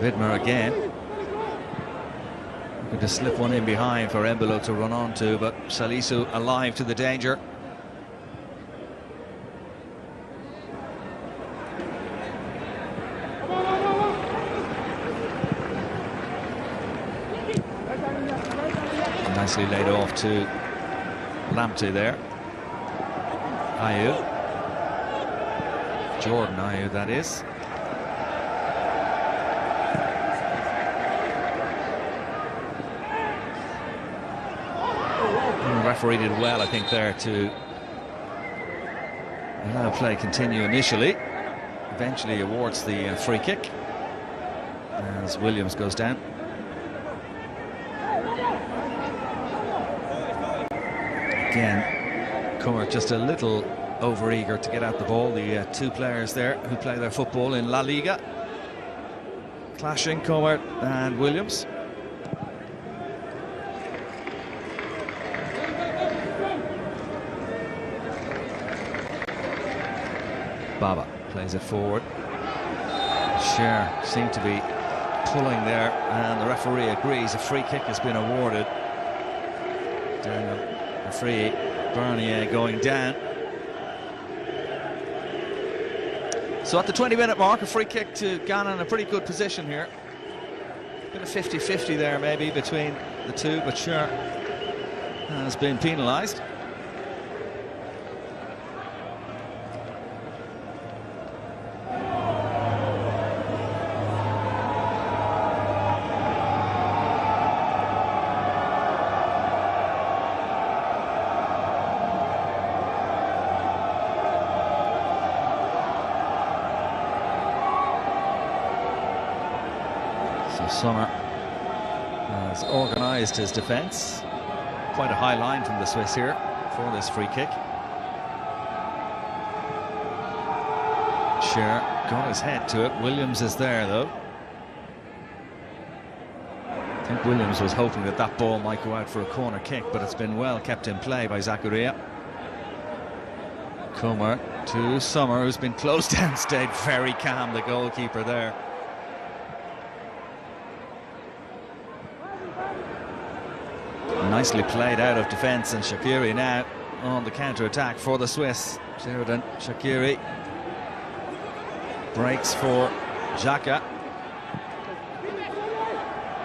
[SPEAKER 6] Widmer again. Looking to slip one in behind for Embolo to run onto, but Salisu alive to the danger. Nicely laid off to Lamptey there. Ayew. Jordan Ayew, that is. And the referee did well, I think, there to allow play continue initially. Eventually awards the free kick as Williams goes down. Again, Comer just a little over-eager to get at the ball. The two players there who play their football in La Liga clashing, Comer and Williams. Baba plays it forward. Scheer seemed to be pulling there, and the referee agrees a free kick has been awarded. Daniel free, Bernier going down. So at the 20-minute mark, a free kick to Ghana in a pretty good position here. Bit of 50-50 there maybe between the two, but Scheer has been penalised. Sommer has organised his defence. Quite a high line from the Swiss here for this free kick. Scheer got his head to it. Williams is there though. I think Williams was hoping that that ball might go out for a corner kick, but it's been well kept in play by Zakaria. Comer to Sommer, who's been closed down, stayed very calm, the goalkeeper there. Nicely played out of defence, and Shaqiri now on the counter-attack for the Swiss. Sheridan Shaqiri breaks for Xhaka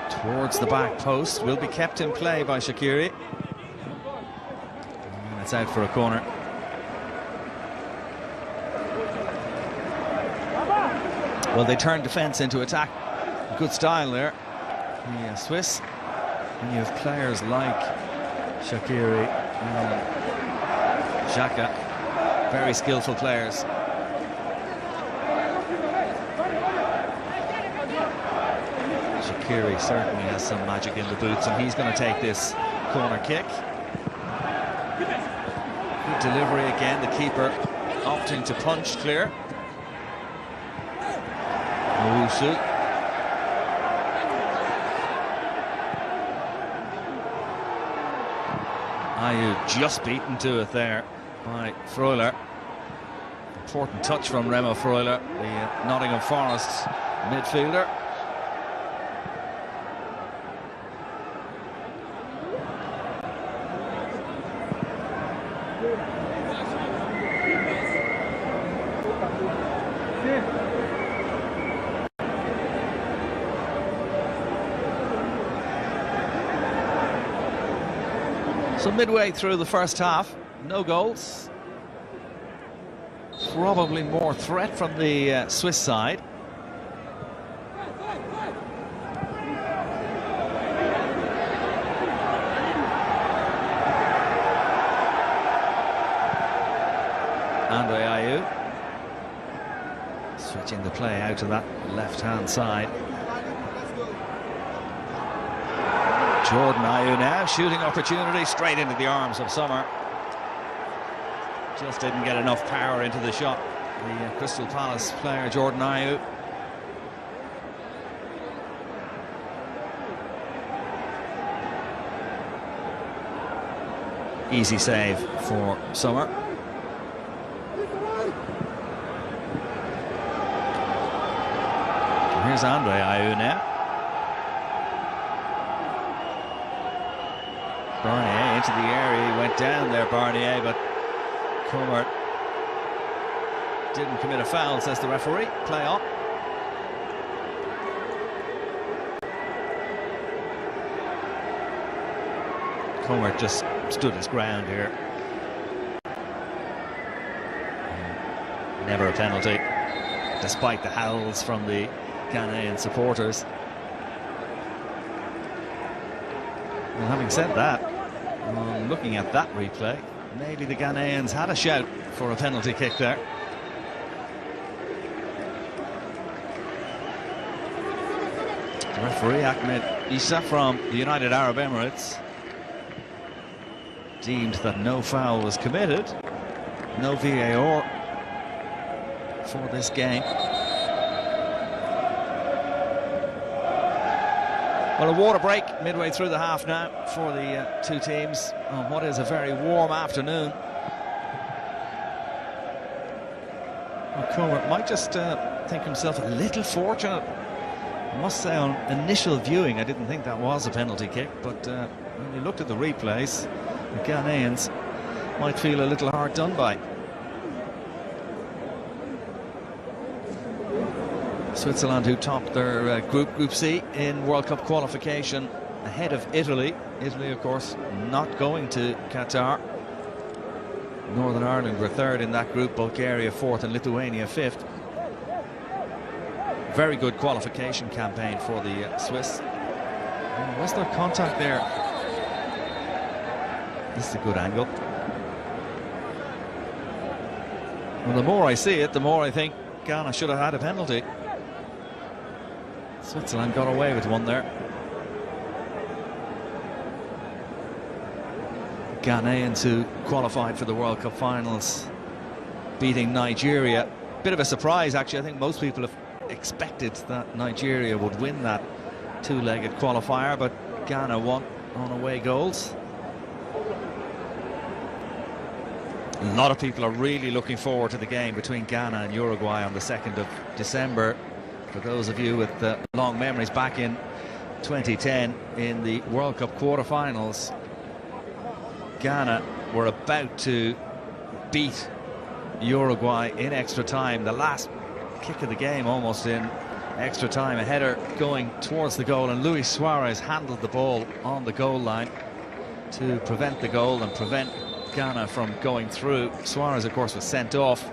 [SPEAKER 6] towards the back post, will be kept in play by Shaqiri. And it's out for a corner. Well, they turned defence into attack. Good style there, the Swiss. When you have players like Shaqiri and Xhaka, very skillful players. Shaqiri certainly has some magic in the boots, and he's going to take this corner kick. Good delivery again, the keeper opting to punch clear. Owusu. Ayew just beaten to it there by Freuler. Important touch from Remo Freuler, the Nottingham Forest midfielder. So midway through the first half, no goals. Probably more threat from the Swiss side. Andre Ayew switching the play out to that left-hand side. Jordan Ayew now, shooting opportunity straight into the arms of Sommer. Just didn't get enough power into the shot. The Crystal Palace player, Jordan Ayew. Easy save for Sommer. Here's Andre Ayew now. Barnier into the area, he went down there, Barnier, but Comer didn't commit a foul, says the referee. Play on. Comer just stood his ground here. Never a penalty, despite the howls from the Ghanaian supporters. Well, having said that, looking at that replay, maybe the Ghanaians had a shout for a penalty kick there. The referee, Ahmed Issa from the United Arab Emirates, deemed that no foul was committed. No VAR for this game. Well, a water break midway through the half now for the two teams on what is a very warm afternoon. Well, Comer might just think himself a little fortunate. I must say, on initial viewing, I didn't think that was a penalty kick, but when you looked at the replays, the Ghanaians might feel a little hard done by. Switzerland, who topped their Group C in World Cup qualification ahead of Italy. Italy, of course, not going to Qatar. Northern Ireland were third in that group, Bulgaria fourth and Lithuania fifth. Very good qualification campaign for the Swiss. Oh, was there contact there? This is a good angle. Well, the more I see it, the more I think Ghana should have had a penalty. Switzerland got away with one there. Ghanaians who qualified for the World Cup finals, beating Nigeria. Bit of a surprise, actually. I think most people have expected that Nigeria would win that two-legged qualifier, but Ghana won on away goals. A lot of people are really looking forward to the game between Ghana and Uruguay on the 2nd of December. For those of you with long memories, back in 2010 in the World Cup quarter-finals, Ghana were about to beat Uruguay in extra time. The last kick of the game, almost in extra time, a header going towards the goal, and Luis Suarez handled the ball on the goal line to prevent the goal and prevent Ghana from going through. Suarez, of course, was sent off.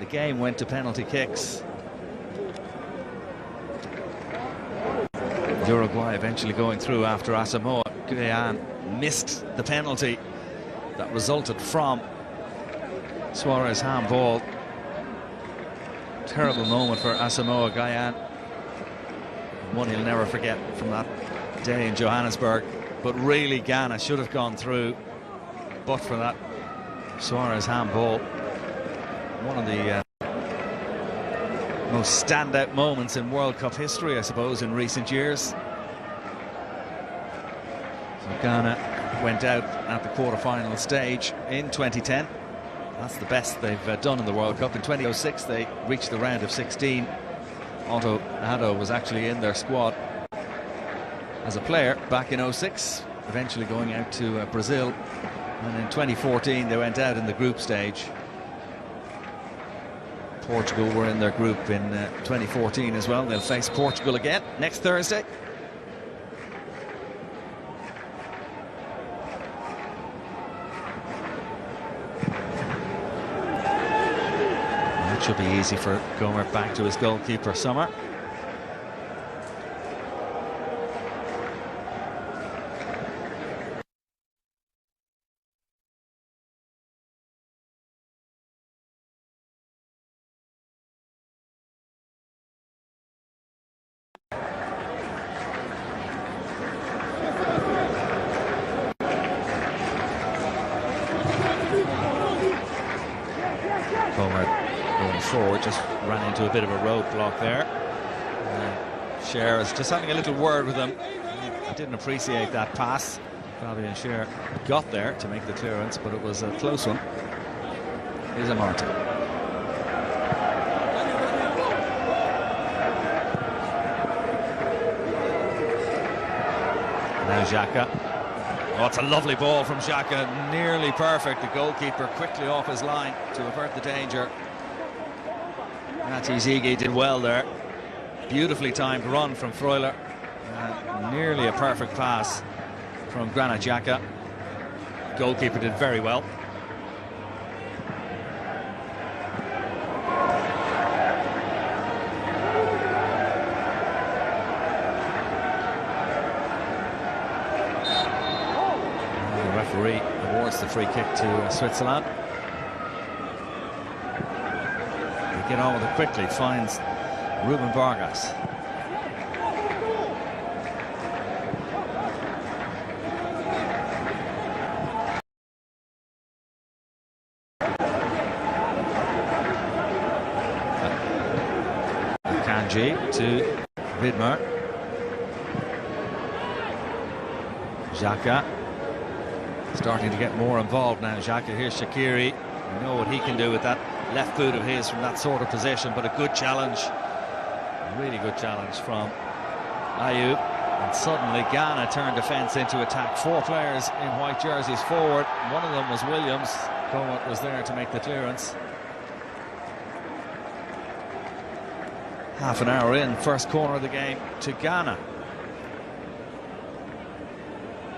[SPEAKER 6] The game went to penalty kicks. Uruguay eventually going through after Asamoah Gyan missed the penalty that resulted from Suarez handball. Terrible moment for Asamoah Gyan, one he'll never forget from that day in Johannesburg. But really, Ghana should have gone through, but for that Suarez handball. One of the most standout moments in World Cup history, I suppose, in recent years. So Ghana went out at the quarter-final stage in 2010. That's the best they've done in the World Cup. In 2006 they reached the round of 16. Otto Addo was actually in their squad as a player back in 06, eventually going out to Brazil, and in 2014 they went out in the group stage. Portugal were in their group in 2014 as well. They'll face Portugal again next Thursday. That should be easy for Gomer, back to his goalkeeper, Summer. Forward, just ran into a bit of a roadblock there. Cher is just having a little word with him. I didn't appreciate that pass. Fabian Cher got there to make the clearance, but it was a close one. Here's a Martin. Now Xhaka. Oh, it's a lovely ball from Xhaka, nearly perfect. The goalkeeper quickly off his line to avert the danger. Nati Zigi did well there. Beautifully timed run from Freuler. Nearly a perfect pass from Granit Xhaka. Goalkeeper did very well. The referee awards the free kick to Switzerland. Get on with it quickly, finds Ruben Vargas. Kanji to Vidmar. Xhaka starting to get more involved now. Xhaka, here's Shaqiri. You know what he can do with that left foot of his from that sort of position, but a good challenge, really good challenge from Ayew. And suddenly Ghana turned defence into attack. 4 players in white jerseys forward. One of them was Williams. Comet was there to make the clearance. Half an hour in, first corner of the game to Ghana.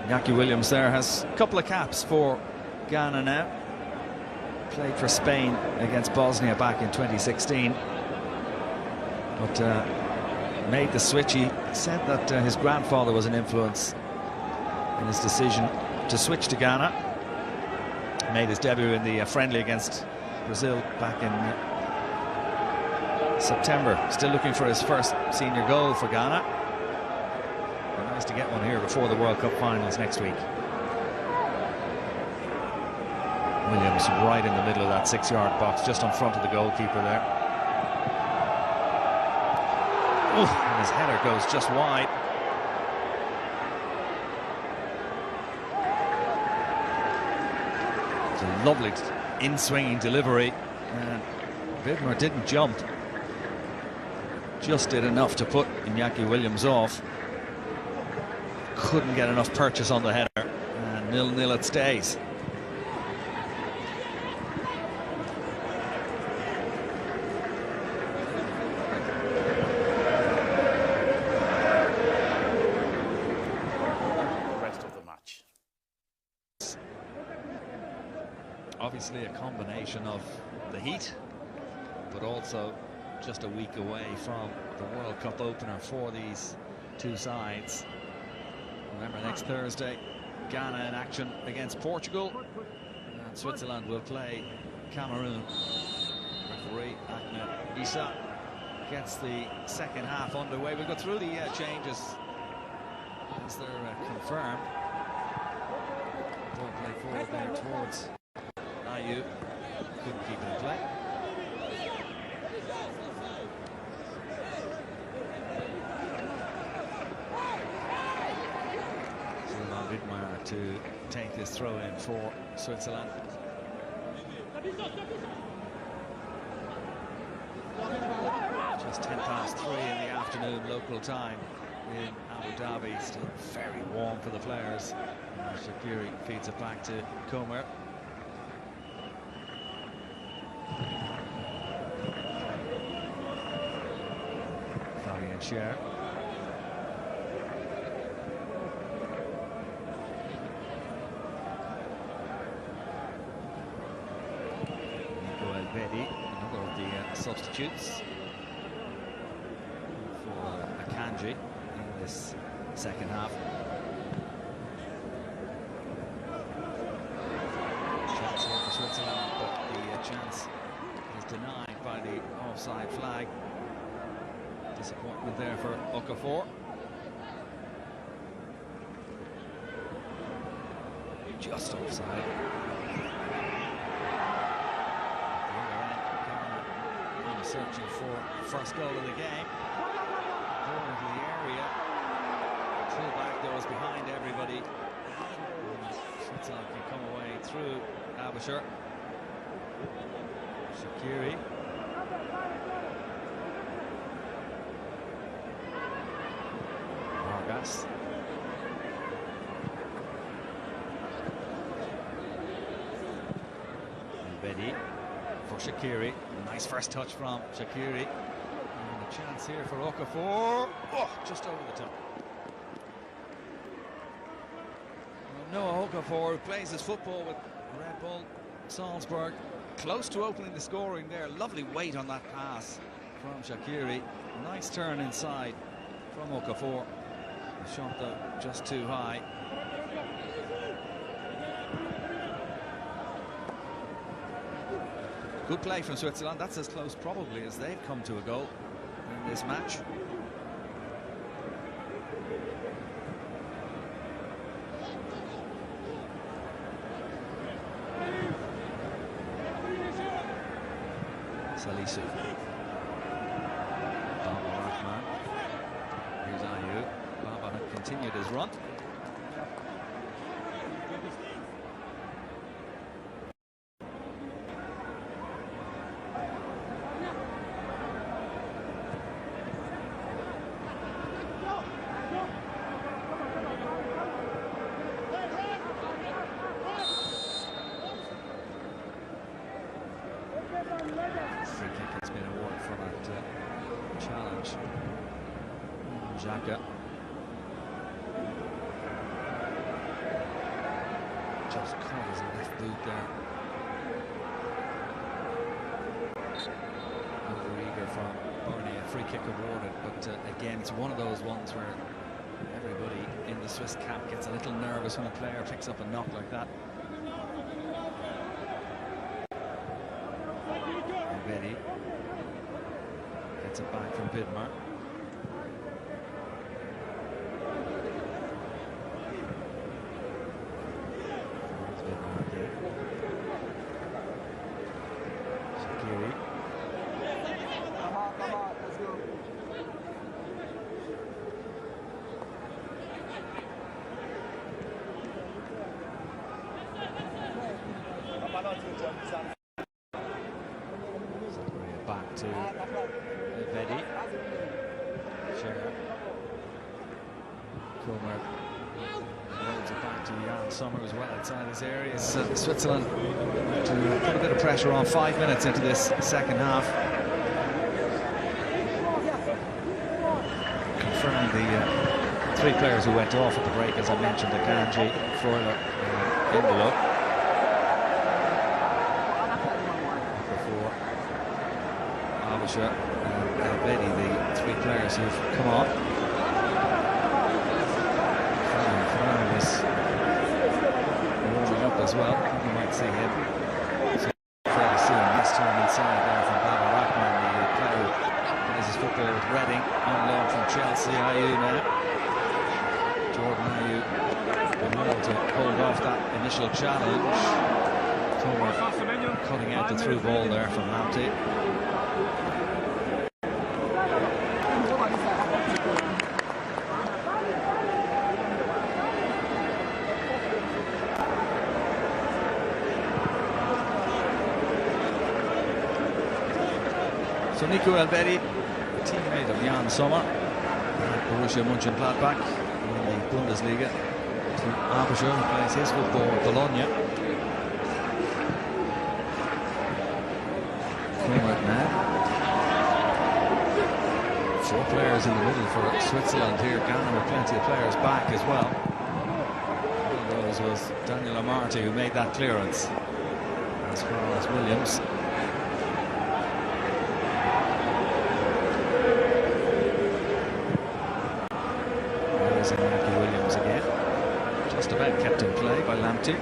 [SPEAKER 6] Iñaki Williams there has a couple of caps for Ghana now. Played for Spain against Bosnia back in 2016, but made the switch. He said that his grandfather was an influence in his decision to switch to Ghana. Made his debut in the friendly against Brazil back in September. Still looking for his first senior goal for Ghana. But nice to get one here before the World Cup finals next week. Williams right in the middle of that 6-yard box, just in front of the goalkeeper there. Ooh, and his header goes just wide. It's a lovely in-swinging delivery, and Vidmar didn't jump. Just did enough to put Iñaki Williams off. Couldn't get enough purchase on the header, and 0-0 it stays. Obviously a combination of the heat, but also just a week away from the World Cup opener for these two sides. Remember, next Thursday, Ghana in action against Portugal, and Switzerland will play Cameroon. Referee Ahmed Issa gets the second half underway. We'll go through the changes as they're confirmed. Ball play forward there towards Ayew. Couldn't keep it in play. Vidmar to take this throw in for Switzerland. Just 3:10 in the afternoon local time in Abu Dhabi. Still very warm for the players. Shaqiri feeds it back to Comer. Fabian Schär. Another of the substitutes for Akanji in this second half. Chance here for Switzerland, but the chance is denied by the offside flag. Disappointment there for Okafor. Just offside. Searching for first goal of the game. Corner to the area. Full back goes behind everybody. Switzerland can come away through Abusher. Shaqiri. Vargas. And Betty for Shaqiri. Nice first touch from Shaqiri. And a chance here for Okafor. Oh, just over the top. Noah Okafor, who plays his football with Red Bull Salzburg, close to opening the scoring there. Lovely weight on that pass from Shaqiri. Nice turn inside from Okafor. The shot though just too high. Good play from Switzerland. That's as close probably as they've come to a goal in this match. Salisu. Baba Rahman. Here's Ayew. Baba had continued his run. Free kick has been awarded for that challenge. Xhaka. Just caught his left boot there. Over eager from Burnley, a free kick awarded, but again, it's one of those ones where everybody in the Swiss camp gets a little nervous when a player picks up a knock like that. Betty gets it back from Bidmar. Shaqiri.
[SPEAKER 4] Come on, let's go.
[SPEAKER 6] Back to Veddy. Schär. Comer rolls it back to Jan Sommer as well outside his area. It's Switzerland to put a bit of pressure on 5 minutes into this second half. Confirmed the three players who went off at the break, as I mentioned, Akanji, Freuler, Indolo. And Betty, the three players who've come on. Farah was warming up as well. I think you might see him fairly soon. This time inside there from Baba Rahman, the player who plays his football with Reading, on loan from Chelsea. Ayew now. Jordan Ayew been able to hold off that initial challenge. Comer cutting out the through ball there from Lamptey. So Nico Elvedi, teammate of Jan Sommer at Borussia Mönchengladbach in the Bundesliga, to Arbischer, who plays his football with Bologna. Forward now. 4 players in the middle for Switzerland here. Ghana with plenty of players back as well. One of those was Daniel Amarty, who made that clearance, as well as Williams. There's Iñaki Williams again. Just about kept in play by Lamptey.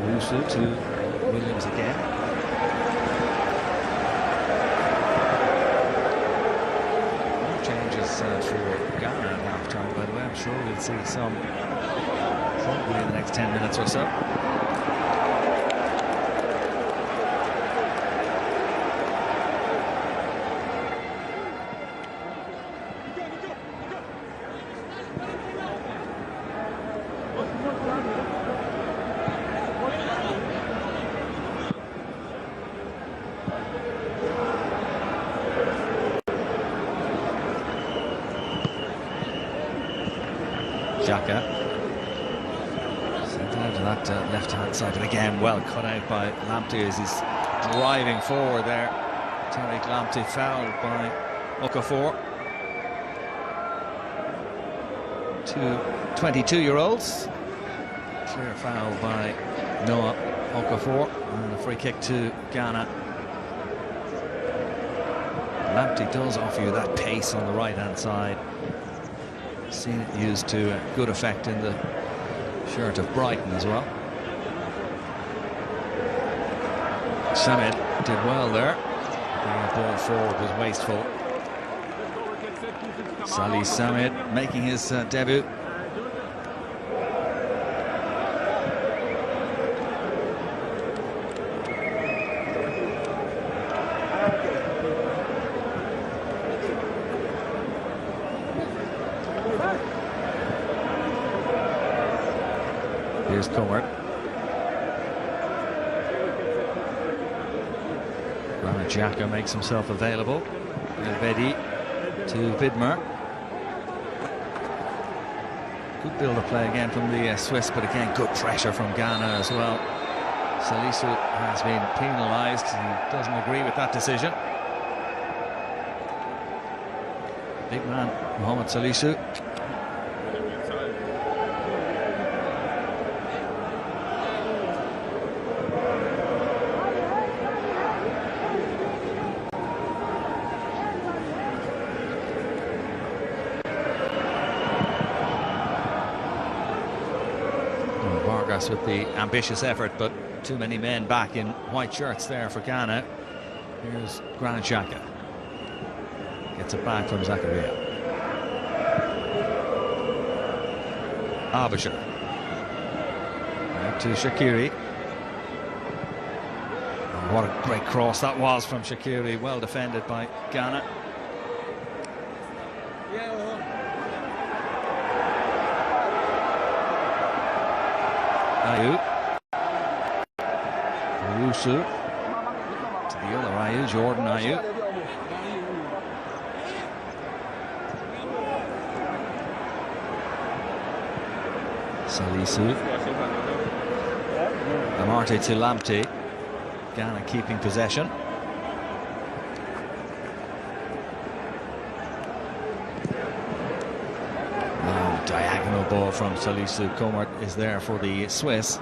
[SPEAKER 6] Rusu to Williams again. For Ghana at half-time, by the way. I'm sure we'll see some probably in the next 10 minutes or so. Xhaka sent out to that left-hand side, and again well cut out by Lamptey as he's driving forward there. Tariq Lamptey fouled by Okafor. 2 22-year-olds. Clear foul by Noah Okafor, and a free kick to Ghana. Lamptey does offer you that pace on the right-hand side. Seen it used to good effect in the shirt of Brighton as well. Samid did well there. The ball forward was wasteful. Salih Samid making his debut. Here's Comer. Granit Xhaka makes himself available. Elvedi to Vidmer. Good build-up play again from the Swiss, but again good pressure from Ghana as well. Salisu has been penalised. He doesn't agree with that decision. Big man, Mohamed Salisu. With the ambitious effort, but too many men back in white shirts there for Ghana. Here's Granit Xhaka. Gets it back from Zakaria. Arbischer. Back to Shaqiri. Oh, what a great cross that was from Shaqiri. Well defended by Ghana. Ayew. Rusu to the other Ayew, Jordan Ayew. Salisu. Amarty to Lamptey. Ghana keeping possession. Diagonal ball from Salisu. Comer is there for the Swiss.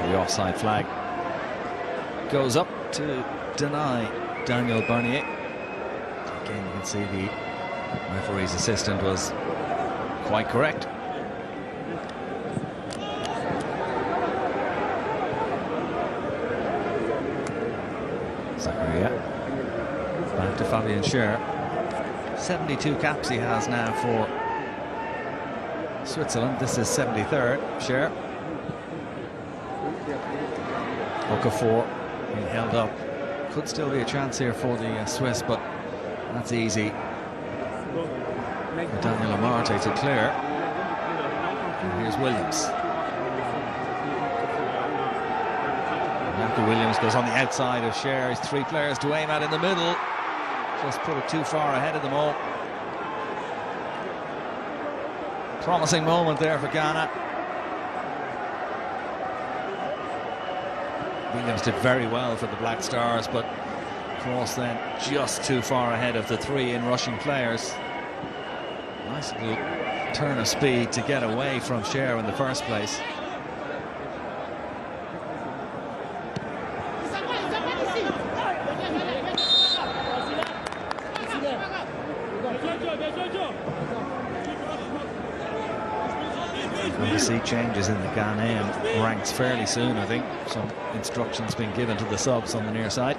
[SPEAKER 6] The offside flag goes up to deny Daniel Barnier. Again, you can see the referee's assistant was quite correct. Zakaria. Back to Fabian Schär. 72 caps he has now for Switzerland. This is 73rd. Share. Okafor being held up. Could still be a chance here for the Swiss, but that's easy. Daniel Amarte to clear. And here's Williams. Michael Williams goes on the outside of Cher. He's 3 players to aim at in the middle. Just put it too far ahead of them all. Promising moment there for Ghana. Williams did very well for the Black Stars, but cross then just too far ahead of the 3 in-rushing players. Nice little turn of speed to get away from Cher in the first place. We'll see changes in the Ghanaian ranks fairly soon, I think. Some instructions being given to the subs on the near side.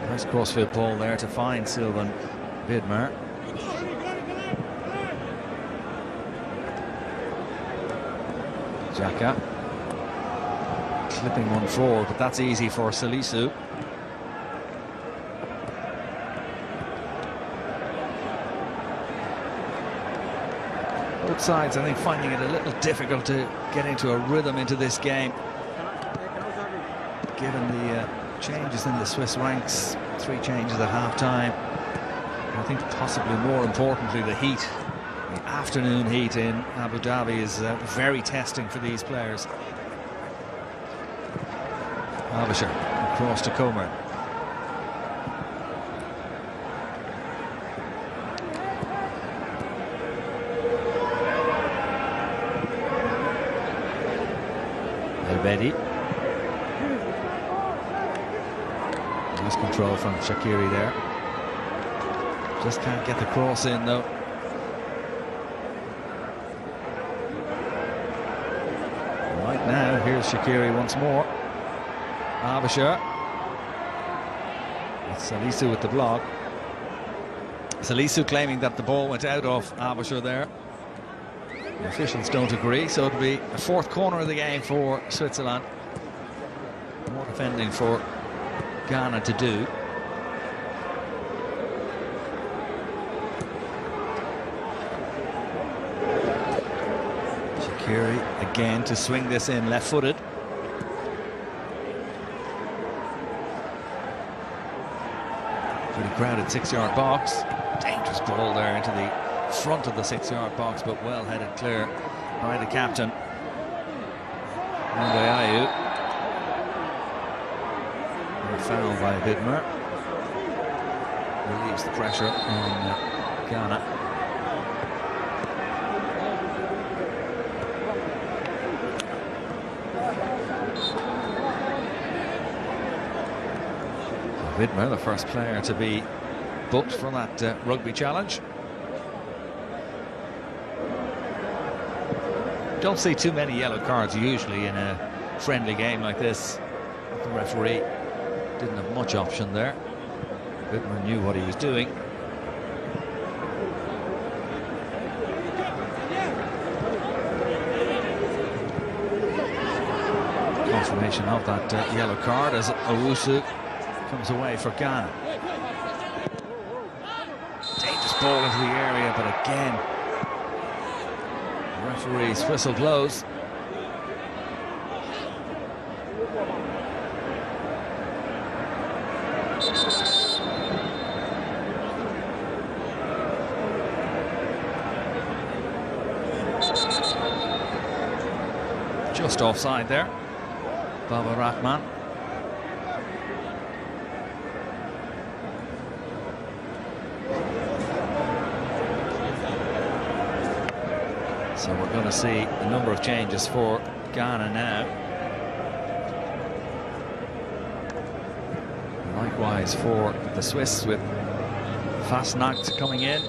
[SPEAKER 6] Nice crossfield ball there to find Sylvain Bidmer. Xhaka clipping one forward, but that's easy for Salisu. Both sides, I think, finding it a little difficult to get into a rhythm into this game, given the changes in the Swiss ranks. 3 changes at half-time. I think possibly more importantly, the heat. The afternoon heat in Abu Dhabi is very testing for these players. Abisher across to Comer. Elbedi. Nice control from Shaqiri there. Just can't get the cross in though. Right now, here's Shaqiri once more. Abisher. It's Salisu with the block. Salisu claiming that the ball went out of Abisher there. The officials don't agree, so it'll be a 4th corner of the game for Switzerland. More defending for Ghana to do. Shaqiri again to swing this in left-footed. Pretty crowded 6-yard box. Dangerous ball there into the front of the 6-yard box, but well headed clear by the captain. Ayew. Foul by Bidmer. Relieves the pressure on Ghana. Bidmer, the first player to be booked for that rugby challenge. Don't see too many yellow cards usually in a friendly game like this. The referee didn't have much option there. Bidmer knew what he was doing. Confirmation of that yellow card as Owusu comes away for Ghana. Dangerous ball into the area, but again, the referee's whistle blows. Just offside there. Baba Rahman. So we're going to see a number of changes for Ghana now. Likewise for the Swiss, with Fasnacht coming in.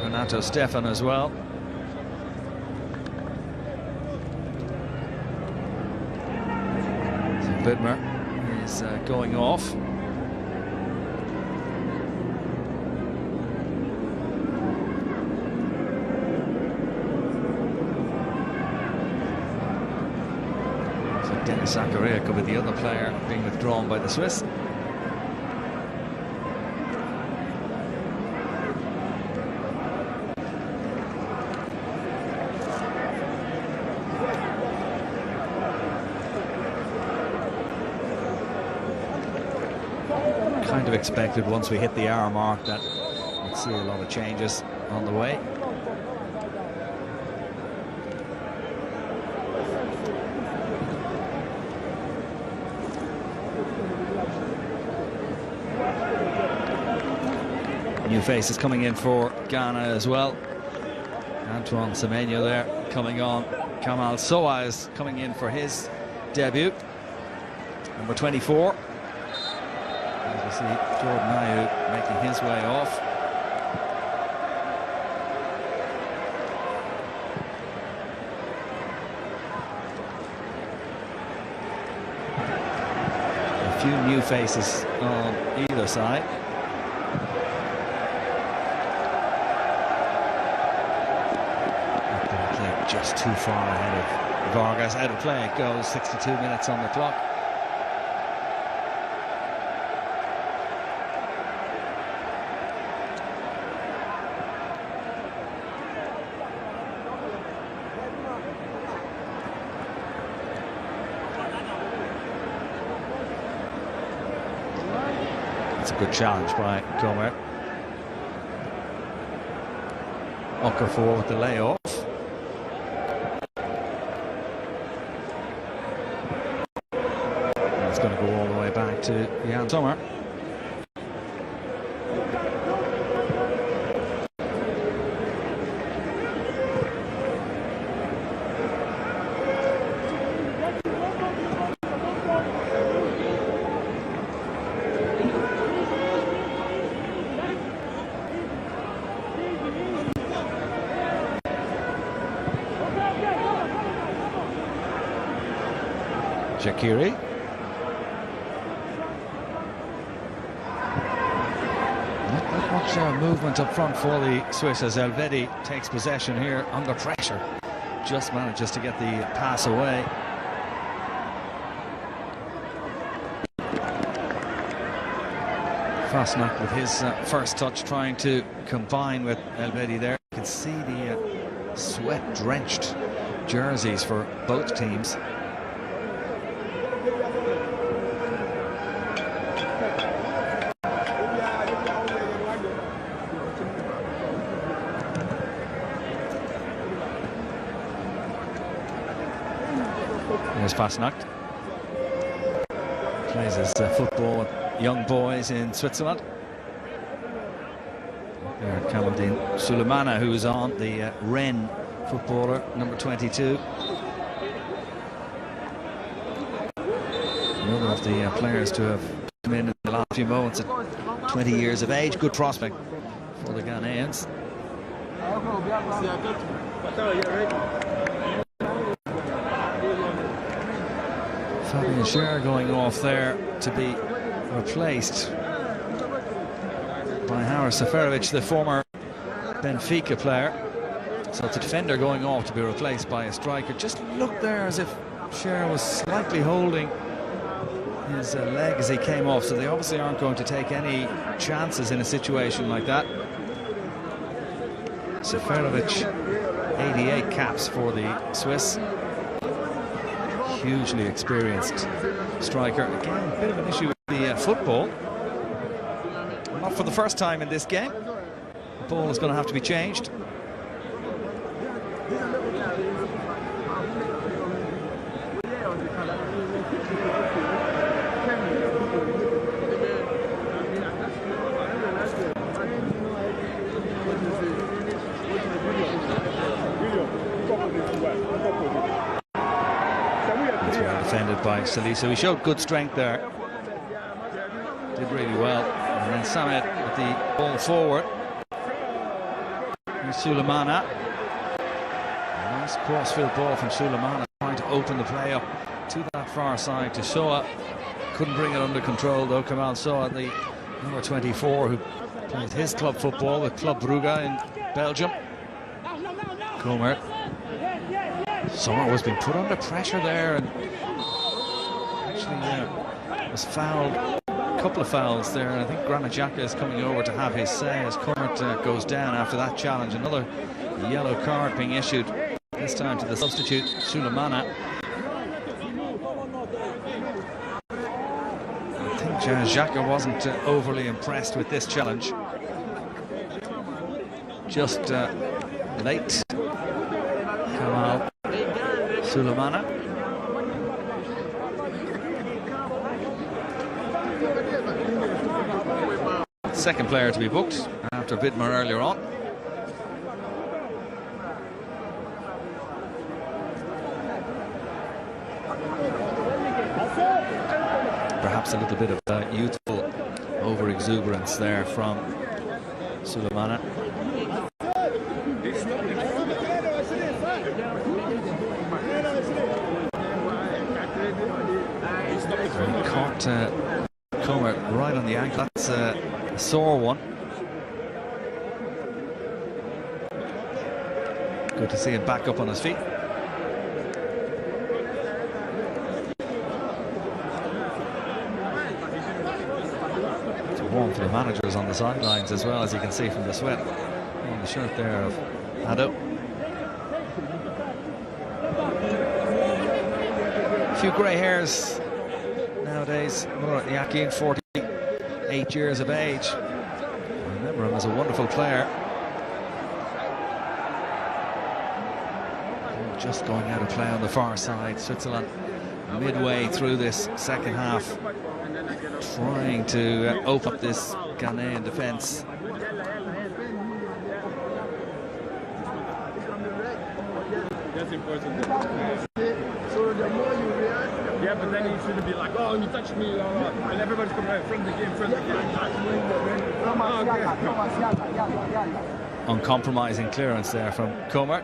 [SPEAKER 6] Renato Stefan as well. So Widmer is going off. So Dennis Zakaria could be the other player being withdrawn by the Swiss. Kind of expected once we hit the hour mark that we'd see a lot of changes on the way. New faces coming in for Ghana as well. Antoine Semenyo there coming on. Kamal Soa is coming in for his debut. Number 24. As we see Jordan Ayew making his way off. A few new faces on either side. Just too far ahead of Vargas. Out of play it goes, 62 minutes on the clock. It's a good challenge by Gomer. Okafor with the layoff. It's going to go all the way back to Jan Sommer. Shaqiri. Not that much movement up front for the Swiss as Elvedi takes possession here under pressure. Just manages to get the pass away. Fasnacht with his first touch trying to combine with Elvedi there. You can see the sweat-drenched jerseys for both teams. Here's Fasnacht. Plays his football with young boys in Switzerland. There, Kamaldeen Sulemana, who is on, the Rennes footballer, number 22. Another of the players to have come in the last few moments at 20 years of age. Good prospect for the Ghanaians. Fabian Schär going off there to be replaced by Haris Seferovic, the former Benfica player. So it's a defender going off to be replaced by a striker. Just looked there as if Schär was slightly holding his leg as he came off, so they obviously aren't going to take any chances in a situation like that. Seferovic, 88 caps for the Swiss. Hugely experienced striker. Again, a bit of an issue with the football. Not for the first time in this game. The ball is going to have to be changed. Defended by Salisu. He showed good strength there. Did really well. And then Samet with the ball forward. Sulemana. Nice crossfield ball from Sulemana, trying to open the play up to that far side to Soa. Couldn't bring it under control though. Kamal Soa, the number 24, who played his club football with Club Brugge in Belgium. Comer. Soa was being put under pressure there and actually was fouled. A couple of fouls there, and I think Granit Xhaka is coming over to have his say as Comer goes down after that challenge. Another yellow card being issued, this time to the substitute, Sulemana. I think Xhaka wasn't overly impressed with this challenge. Just late. Kamal Sulemana. Second player to be booked after Vidmar earlier on. Perhaps a little bit of youthful over-exuberance there from Sulemana. Caught Comer right on the ankle. That's a sore one. Good to see him back up on his feet. It's warm for the managers on the sidelines as well, as you can see from the sweat on the shirt there of Ado. A few grey hairs nowadays. Yakin, 48 years of age. I remember him as a wonderful player. Just going out of play on the far side. Switzerland midway through this second half, trying to open up this Ghanaian defence.
[SPEAKER 7] That's important. So the more you react, yeah, but then you shouldn't be like, oh, you touched me, and everybody's coming right from the game,
[SPEAKER 6] Uncompromising clearance there from Comer.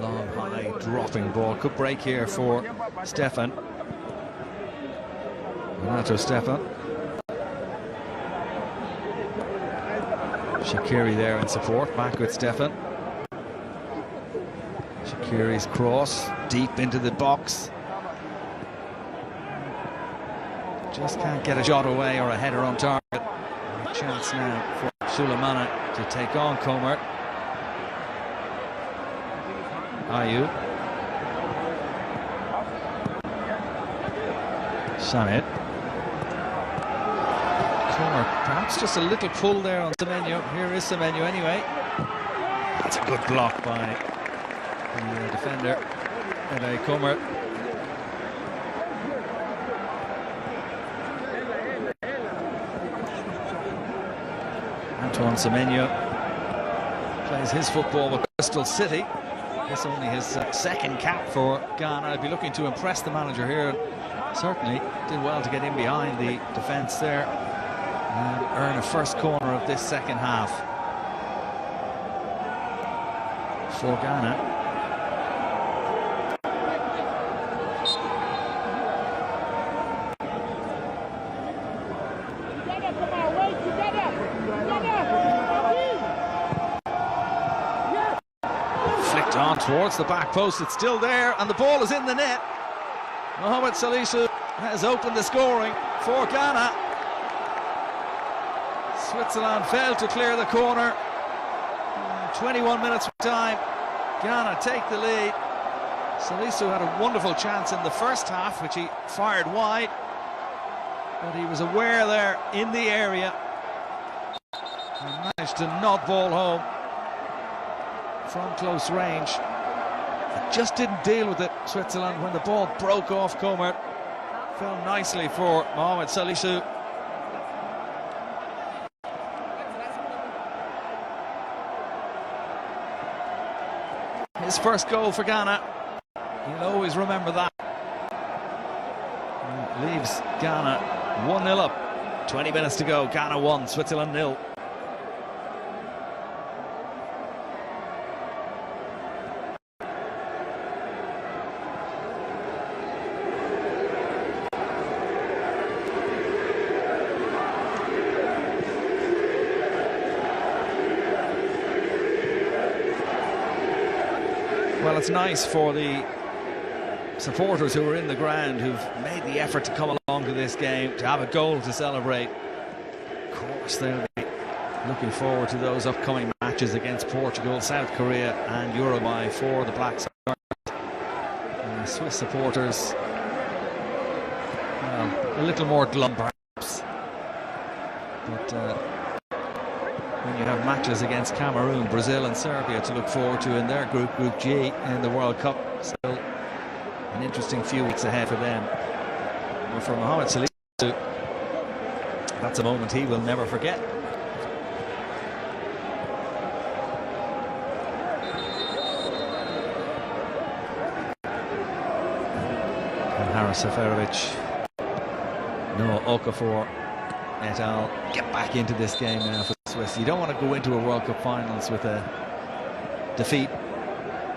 [SPEAKER 6] Long, high, dropping ball. Good break here for Stefan. Renato Stefan. Shaqiri there in support, back with Stefan. Shaqiri's cross, deep into the box. Just can't get a shot away or a header on target. A chance now for Sulemana to take on Comer. Ayew. Samit. Comer, perhaps just a little pull there on Semenyo. Here is Semenyo anyway. That's a good block by the defender, Ede Comer. Antoine Semenyo plays his football with Crystal City. This only his second cap for Ghana. I'd be looking to impress the manager here. Certainly did well to get in behind the defence there and earn a first corner of this second half for Ghana. On towards the back post, it's still there, and the ball is in the net. Mohamed Salisu has opened the scoring for Ghana. Switzerland failed to clear the corner. 21 minutes of time, Ghana take the lead. Salisu had a wonderful chance in the first half, which he fired wide, but he was aware there in the area and managed to nod ball home from close range. It just didn't deal with it, Switzerland, when the ball broke off Comer. Fell nicely for Mohamed Salisu. His first goal for Ghana. He'll always remember that. And it leaves Ghana 1-0 up. 20 minutes to go. Ghana 1, Switzerland 0. Well, it's nice for the supporters who are in the ground, who've made the effort to come along to this game, to have a goal to celebrate. Of course, they'll be looking forward to those upcoming matches against Portugal, South Korea and Uruguay for the Black Stars. Swiss supporters, well, a little more glum perhaps, but when you have matches against Cameroon, Brazil and Serbia to look forward to in their group, Group G, in the World Cup, so an interesting few weeks ahead for them. But for Mohamed Salisu, that's a moment he will never forget. Seferovic, Noah Okafor et al. Get back into this game now for the Swiss. You don't want to go into a World Cup finals with a defeat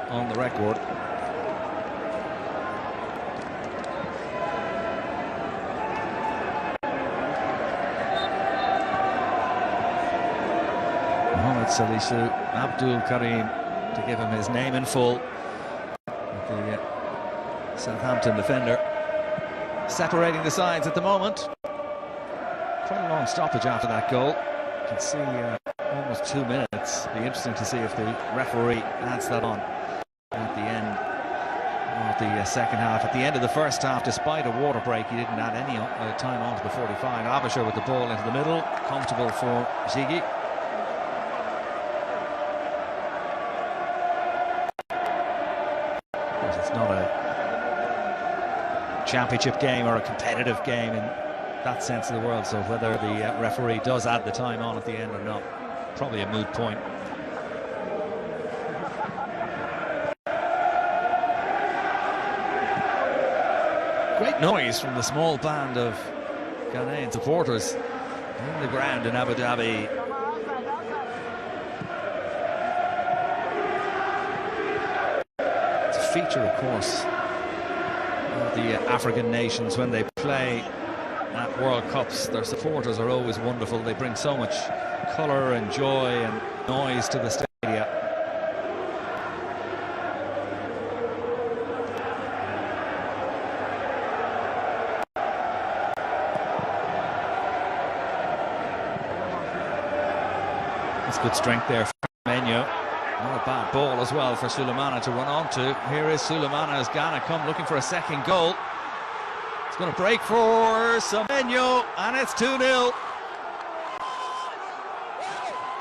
[SPEAKER 6] on the record. Mohamed Salisu, Abdul Karim to give him his name in full. The Southampton defender. Separating the sides at the moment. Quite a long stoppage after that goal. You can see almost 2 minutes. Be interesting to see if the referee adds that on at the end of the second half. At the end of the first half, despite a water break, he didn't add any time on to the 45. Abisher with the ball into the middle. Comfortable for Ziggy. But it's not a championship game or a competitive game in that sense of the word, so whether the referee does add the time on at the end or not, probably a moot point. Great noise from the small band of Ghanaian supporters in the ground in Abu Dhabi. It's a feature, of course, the African nations when they play at World Cups. Their supporters are always wonderful. They bring so much colour and joy and noise to the stadia. That's good strength there for Menyo. Not a bad ball as well for Sulemana to run onto. Here is Sulemana as Ghana come looking for a second goal. It's going to break for Semenyo, and it's 2-0.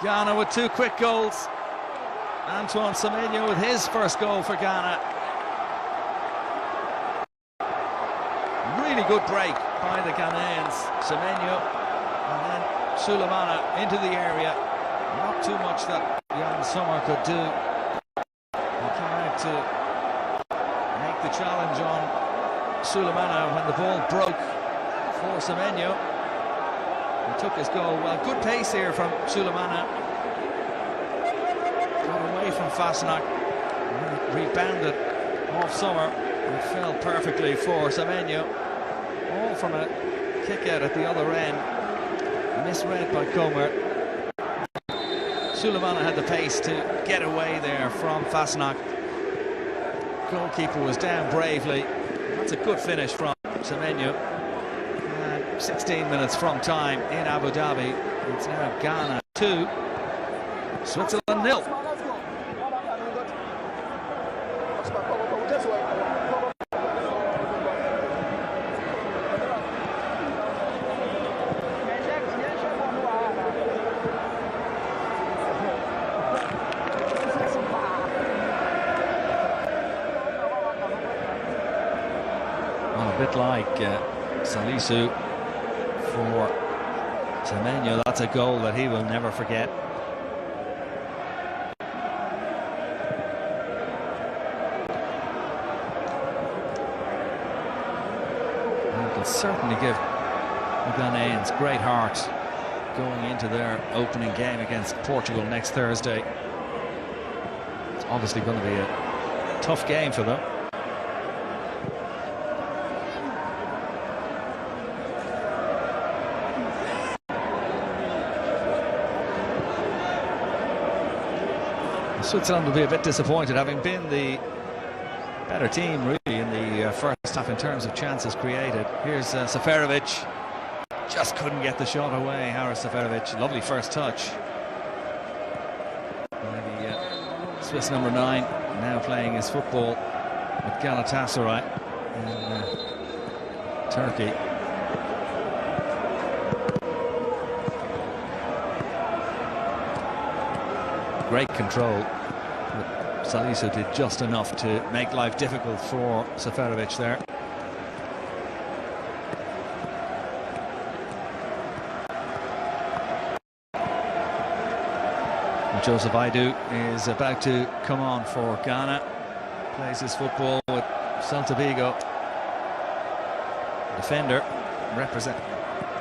[SPEAKER 6] Ghana with 2 quick goals. Antoine Semenyo with his first goal for Ghana. Really good break by the Ghanaians. Semenyo and then Sulemana into the area. Not too much that Jan Sommer could do. He came out to make the challenge on Sulemana when the ball broke for Semenyo. He took his goal. Well, good pace here from Sulemana. Got away from Fasnacht. Rebounded off Sommer. It fell perfectly for Semenyo. All from a kick out at the other end. Misread by Comer. Sulemana had the pace to get away there from Fasnacht. Goalkeeper was down bravely. That's a good finish from Semenyo. And 16 minutes from time in Abu Dhabi. It's now Ghana 2, Switzerland 0. A bit like Salisu for Semenyo, that's a goal that he will never forget. And it will certainly give the Ghanaians great heart going into their opening game against Portugal next Thursday. It's obviously going to be a tough game for them. Switzerland will be a bit disappointed, having been the better team really in the first half in terms of chances created. Here's Seferovic. Just couldn't get the shot away. Haris Seferovic, lovely first touch. The Swiss number 9 now playing his football with Galatasaray in Turkey. Great control. Salisu did just enough to make life difficult for Seferovic there. Joseph Aidu is about to come on for Ghana. Plays his football with Celta Vigo. Defender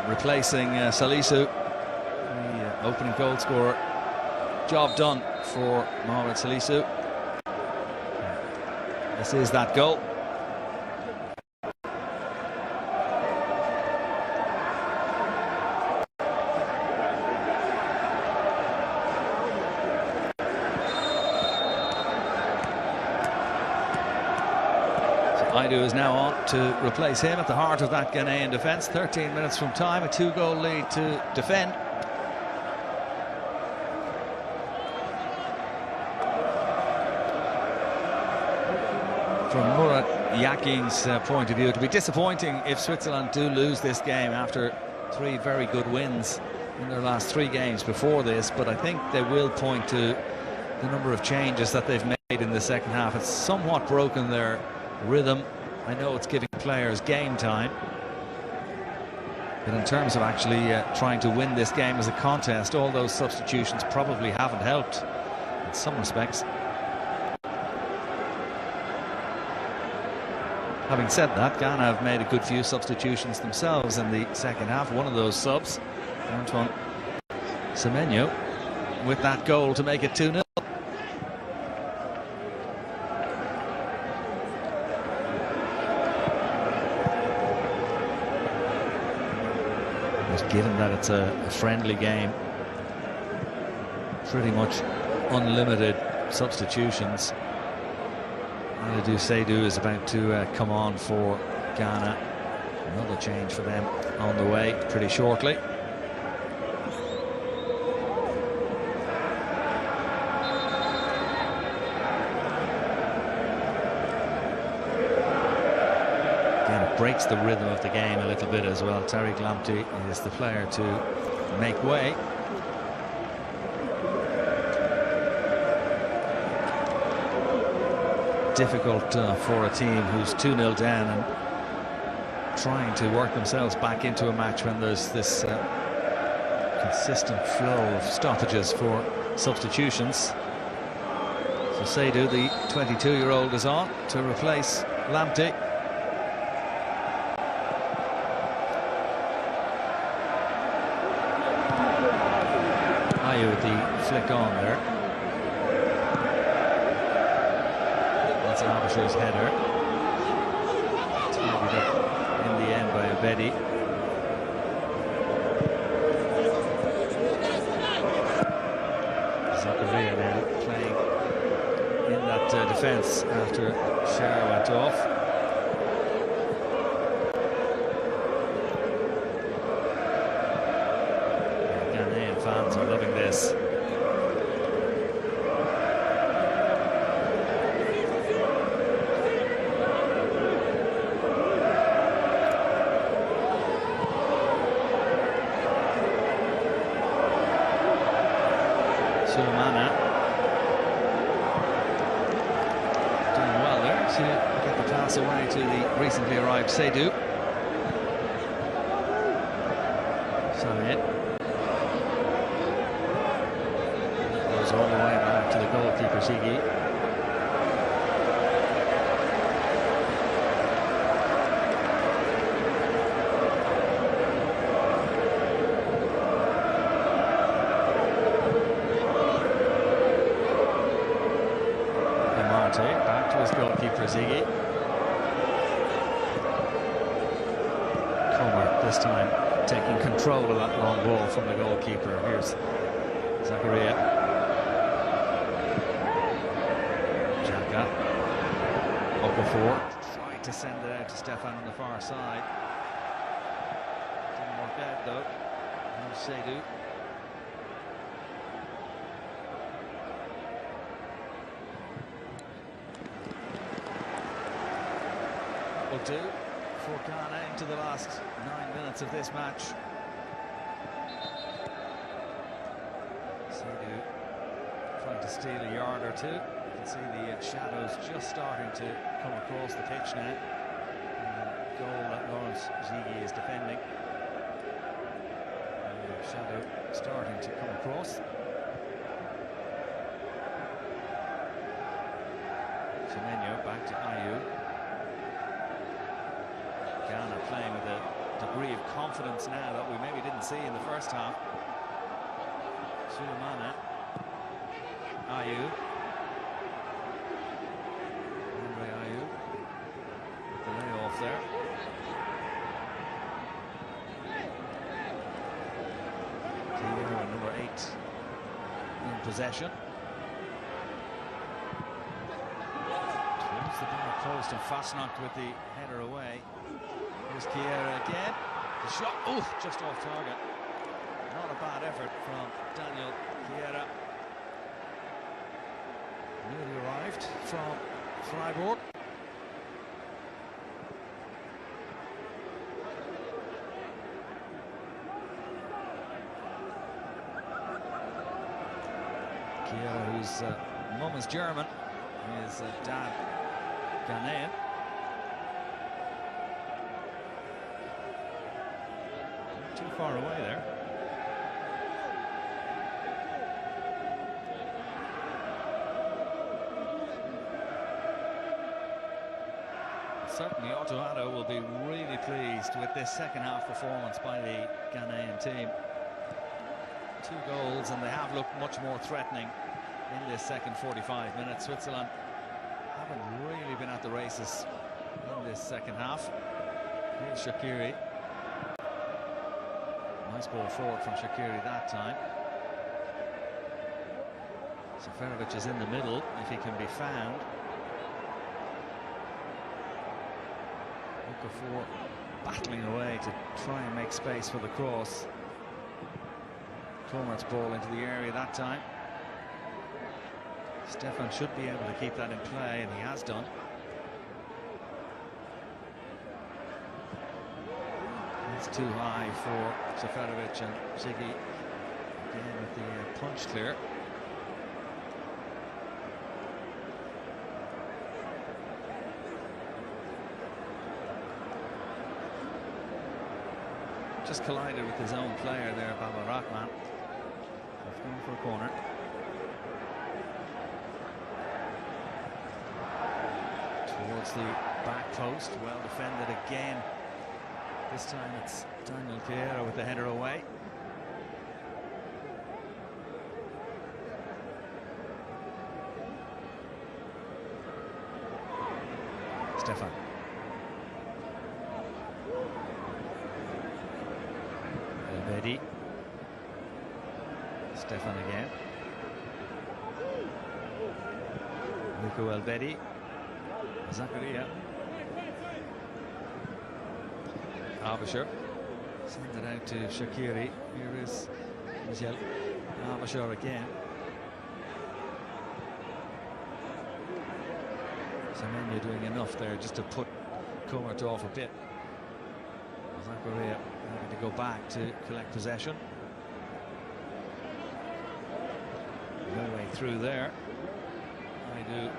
[SPEAKER 6] replacing Salisu, the opening goal scorer. Job done for Mohamed Salisu. This is that goal. Aidu is now on to replace him at the heart of that Ghanaian defence. 13 minutes from time, a 2-goal lead to defend. From Murat Yakin's point of view, it would be disappointing if Switzerland do lose this game after 3 very good wins in their last 3 games before this, but I think they will point to the number of changes that they've made in the second half. It's somewhat broken their rhythm. I know it's giving players game time, but in terms of actually trying to win this game as a contest, all those substitutions probably haven't helped in some respects. Having said that, Ghana have made a good few substitutions themselves in the second half. One of those subs, Antoine Semenyo, with that goal to make it 2-0. Given that it's a friendly game, pretty much unlimited substitutions. Aladou Seydou is about to come on for Ghana. Another change for them on the way pretty shortly. Breaks the rhythm of the game a little bit as well. Tariq Lamptey is the player to make way. Difficult for a team who's 2-0 down and trying to work themselves back into a match when there's this consistent flow of stoppages for substitutions. So Seydou, the 22-year-old, is on to replace Lamptey. With the flick on there. That's Abisher's header. Tidied up in the end by Abedi. Zakaria now playing in that defence after Shara went off. Fans are loving this. Sulemana doing well there to get the pass away to the recently arrived Seydou. Samed all the way back to the goalkeeper, Sigi. Amarte back to his goalkeeper, Ziggy. Comer this time taking control of that long ball from the goalkeeper. Here's Zakaria. Okafor tried to send it out to Stefan on the far side. Didn't work out though. Here's Seydou. Will do for Ghana into the last 9 minutes of this match. Seydou trying to steal a yard or two. You can see the shadows just starting to come across the pitch now. The goal that Lawrence Ziggy is defending. The shadow starting to come across. Semenyo back to Ayew. Ghana playing with a degree of confidence now that we maybe didn't see in the first half. Sulemana, Ayew, Andre Ayew, the layoff there. Here, number 8 in possession. Towards the back post and Fasnacht with the header away. Here's Kiera again. The shot, just off target. Not a bad effort from Daniel Kiera. Newly arrived from Freiburg. Kiera, whose mum is German, his dad Ghanaian. Too far away there. Certainly Otto Addo will be really pleased with this second half performance by the Ghanaian team. 2 goals and they have looked much more threatening in this second 45 minutes. Switzerland haven't really been at the races in this second half. Here's Shaqiri. Nice ball forward from Shaqiri that time. Seferovic is in the middle if he can be found. Okafor battling away to try and make space for the cross. Tormert's ball into the area that time. Stefan should be able to keep that in play, and he has done. It's too high for Seferovic and Ziggy. Again with the punch clear. Just collided with his own player there, Baba Rahman. Left going for a corner. Towards the back post, well defended again. This time it's Daniel Kiera with the header away. Stefan. Elvedi. Stefan again. Nico Elvedi. Zakaria. Abasher. Send it out to Shaqiri. Here is Michel. Abasher again. Semenyo doing enough there just to put Komart off a bit. Zakaria having to go back to collect possession. No way through there. I do.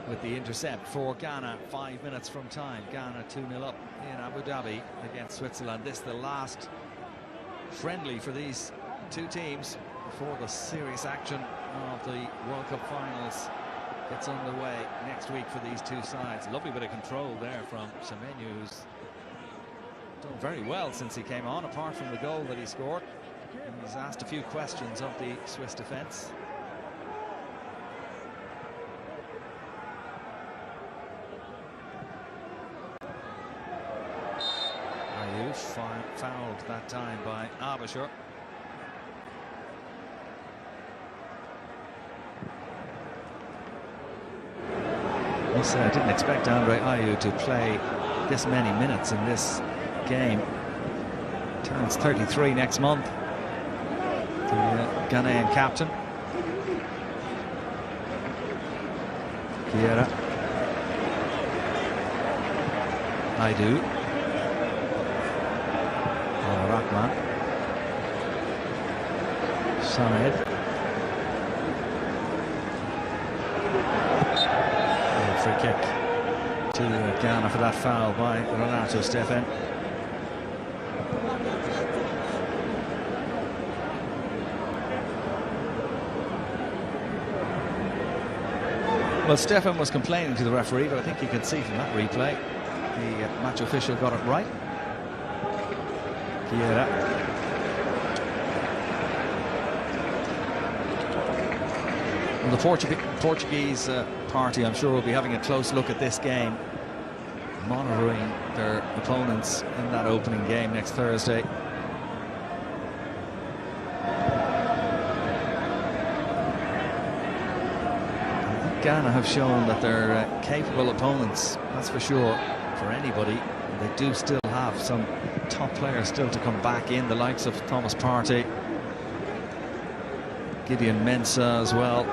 [SPEAKER 6] With the intercept for Ghana, 5 minutes from time. Ghana 2-0 up in Abu Dhabi against Switzerland. This the last friendly for these two teams before the serious action of the World Cup finals gets underway next week for these two sides. Lovely bit of control there from Semenyo, who's done very well since he came on, apart from the goal that he scored. And he's asked a few questions of the Swiss defence. Fouled that time by Abasher. must say, I didn't expect Andre Ayew to play this many minutes in this game. Turns 33 next month. The Ghanaian captain. Vieira. Aidu. Rahman. Samed. Free kick to Ghana for that foul by Renato Stephen. Well, Stefan was complaining to the referee, but I think you can see from that replay the match official got it right. Vieira. And the Portuguese party, I'm sure, will be having a close look at this game, monitoring their opponents in that opening game next Thursday. Ghana have shown that they're capable opponents, that's for sure, for anybody. And they do still have some top players still to come back in, the likes of Thomas Partey, Gideon Mensah as well.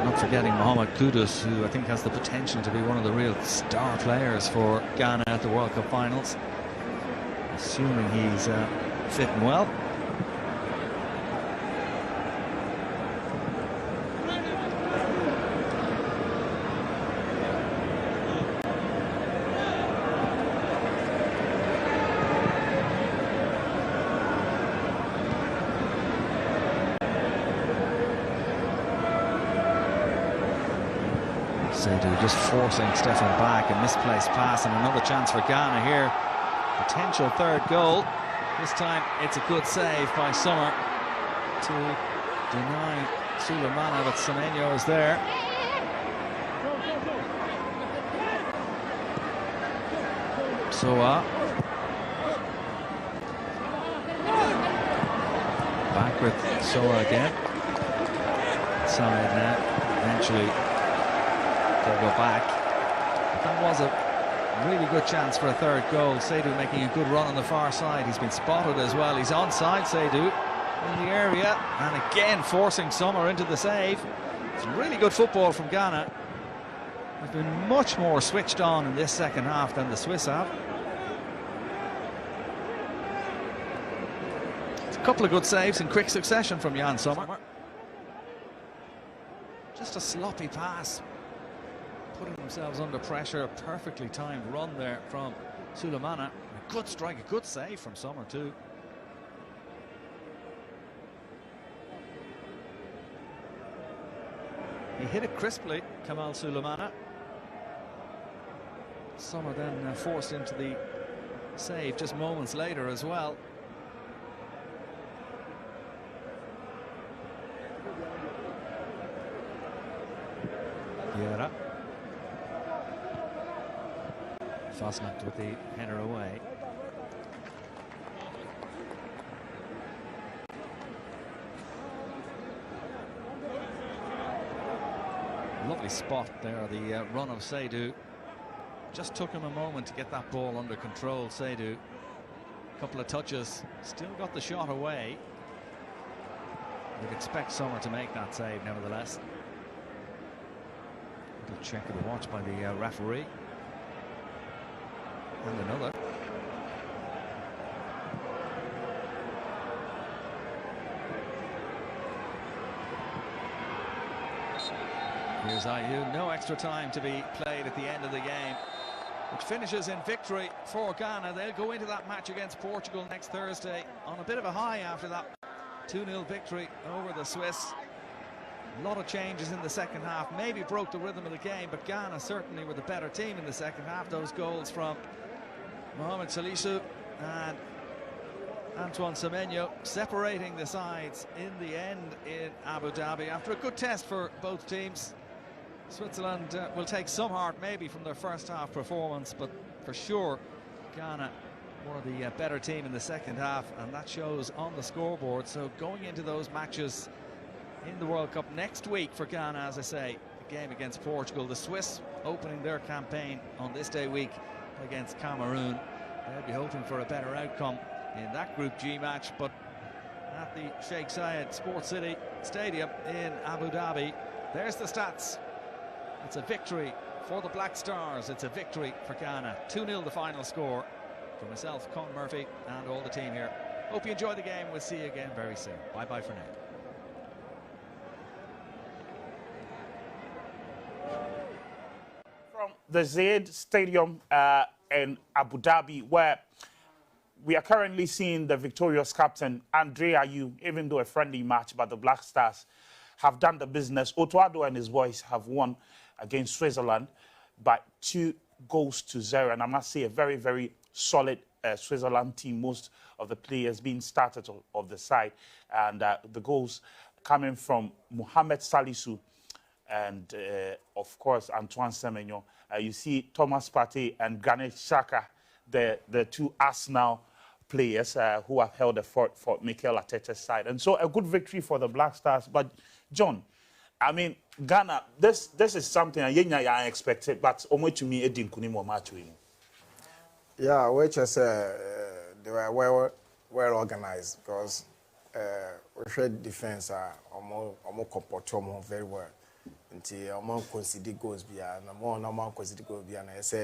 [SPEAKER 6] Not forgetting Mohamed Kudus, who I think has the potential to be one of the real star players for Ghana at the World Cup finals, assuming he's fit and well. Seydou just forcing Stefan back, a misplaced pass, and another chance for Ghana here. Potential third goal. This time it's a good save by Summer to deny Sulemana, but Semenyo is there. Soa. Back with Soa again. Side now, eventually. They'll go back. That was a really good chance for a third goal. Seydou making a good run on the far side. He's been spotted as well. He's onside, Seydou, in the area, and again forcing Summer into the save. It's really good football from Ghana. They've been much more switched on in this second half than the Swiss have. It's a couple of good saves in quick succession from Jan Sommer. Just a sloppy pass, putting themselves under pressure. A perfectly timed run there from Sulemana. A good strike, a good save from Summer too. He hit it crisply, Kamal Sulemana. Summer then forced into the save just moments later as well. Vieira. Fosnacht with the header away. Lovely spot there, the run of Seydou. Just took him a moment to get that ball under control, Seydou. Couple of touches, still got the shot away. You'd expect Summer to make that save nevertheless. Little check of the watch by the referee. And another. Here's Ayew, no extra time to be played at the end of the game. It finishes in victory for Ghana. They'll go into that match against Portugal next Thursday on a bit of a high after that 2-0 victory over the Swiss. A lot of changes in the second half, maybe broke the rhythm of the game, but Ghana certainly were the better team in the second half. Those goals from Mohamed Salisu and Antoine Semenyo separating the sides in the end in Abu Dhabi after a good test for both teams. Switzerland will take some heart maybe from their first half performance, but for sure Ghana were the better team in the second half, and that shows on the scoreboard. So going into those matches in the World Cup next week for Ghana, as I say, game against Portugal. The Swiss opening their campaign on this day week against Cameroon. They'll be hoping for a better outcome in that Group G match, but at the Sheikh Zayed Sports City Stadium in Abu Dhabi, there's the stats. It's a victory for the Black Stars. It's a victory for Ghana. 2-0 the final score. For myself, Con Murphy, and all the team here. Hope you enjoy the game. We'll see you again very soon. Bye-bye for now.
[SPEAKER 8] From the Zayed Stadium in Abu Dhabi, where we are currently seeing the victorious captain, Andre Ayew, even though a friendly match, but the Black Stars have done the business. Otuado and his boys have won against Switzerland by 2-0, and I must say a very, very solid Switzerland team. Most of the players being started of the side, and the goals coming from Mohamed Salisu and, of course, Antoine Semenyo. You see Thomas Partey and Granit Xhaka, the two Arsenal players who have held the fort for Mikel Arteta's side. And so a good victory for the Black Stars. But, John, I mean, Ghana, this is something I expected, but almost to me, it didn't come match.
[SPEAKER 9] Yeah, which is they were well organized, because we showed defense almost comported very well. Until almost conceded goals, and more conceded goals, and I say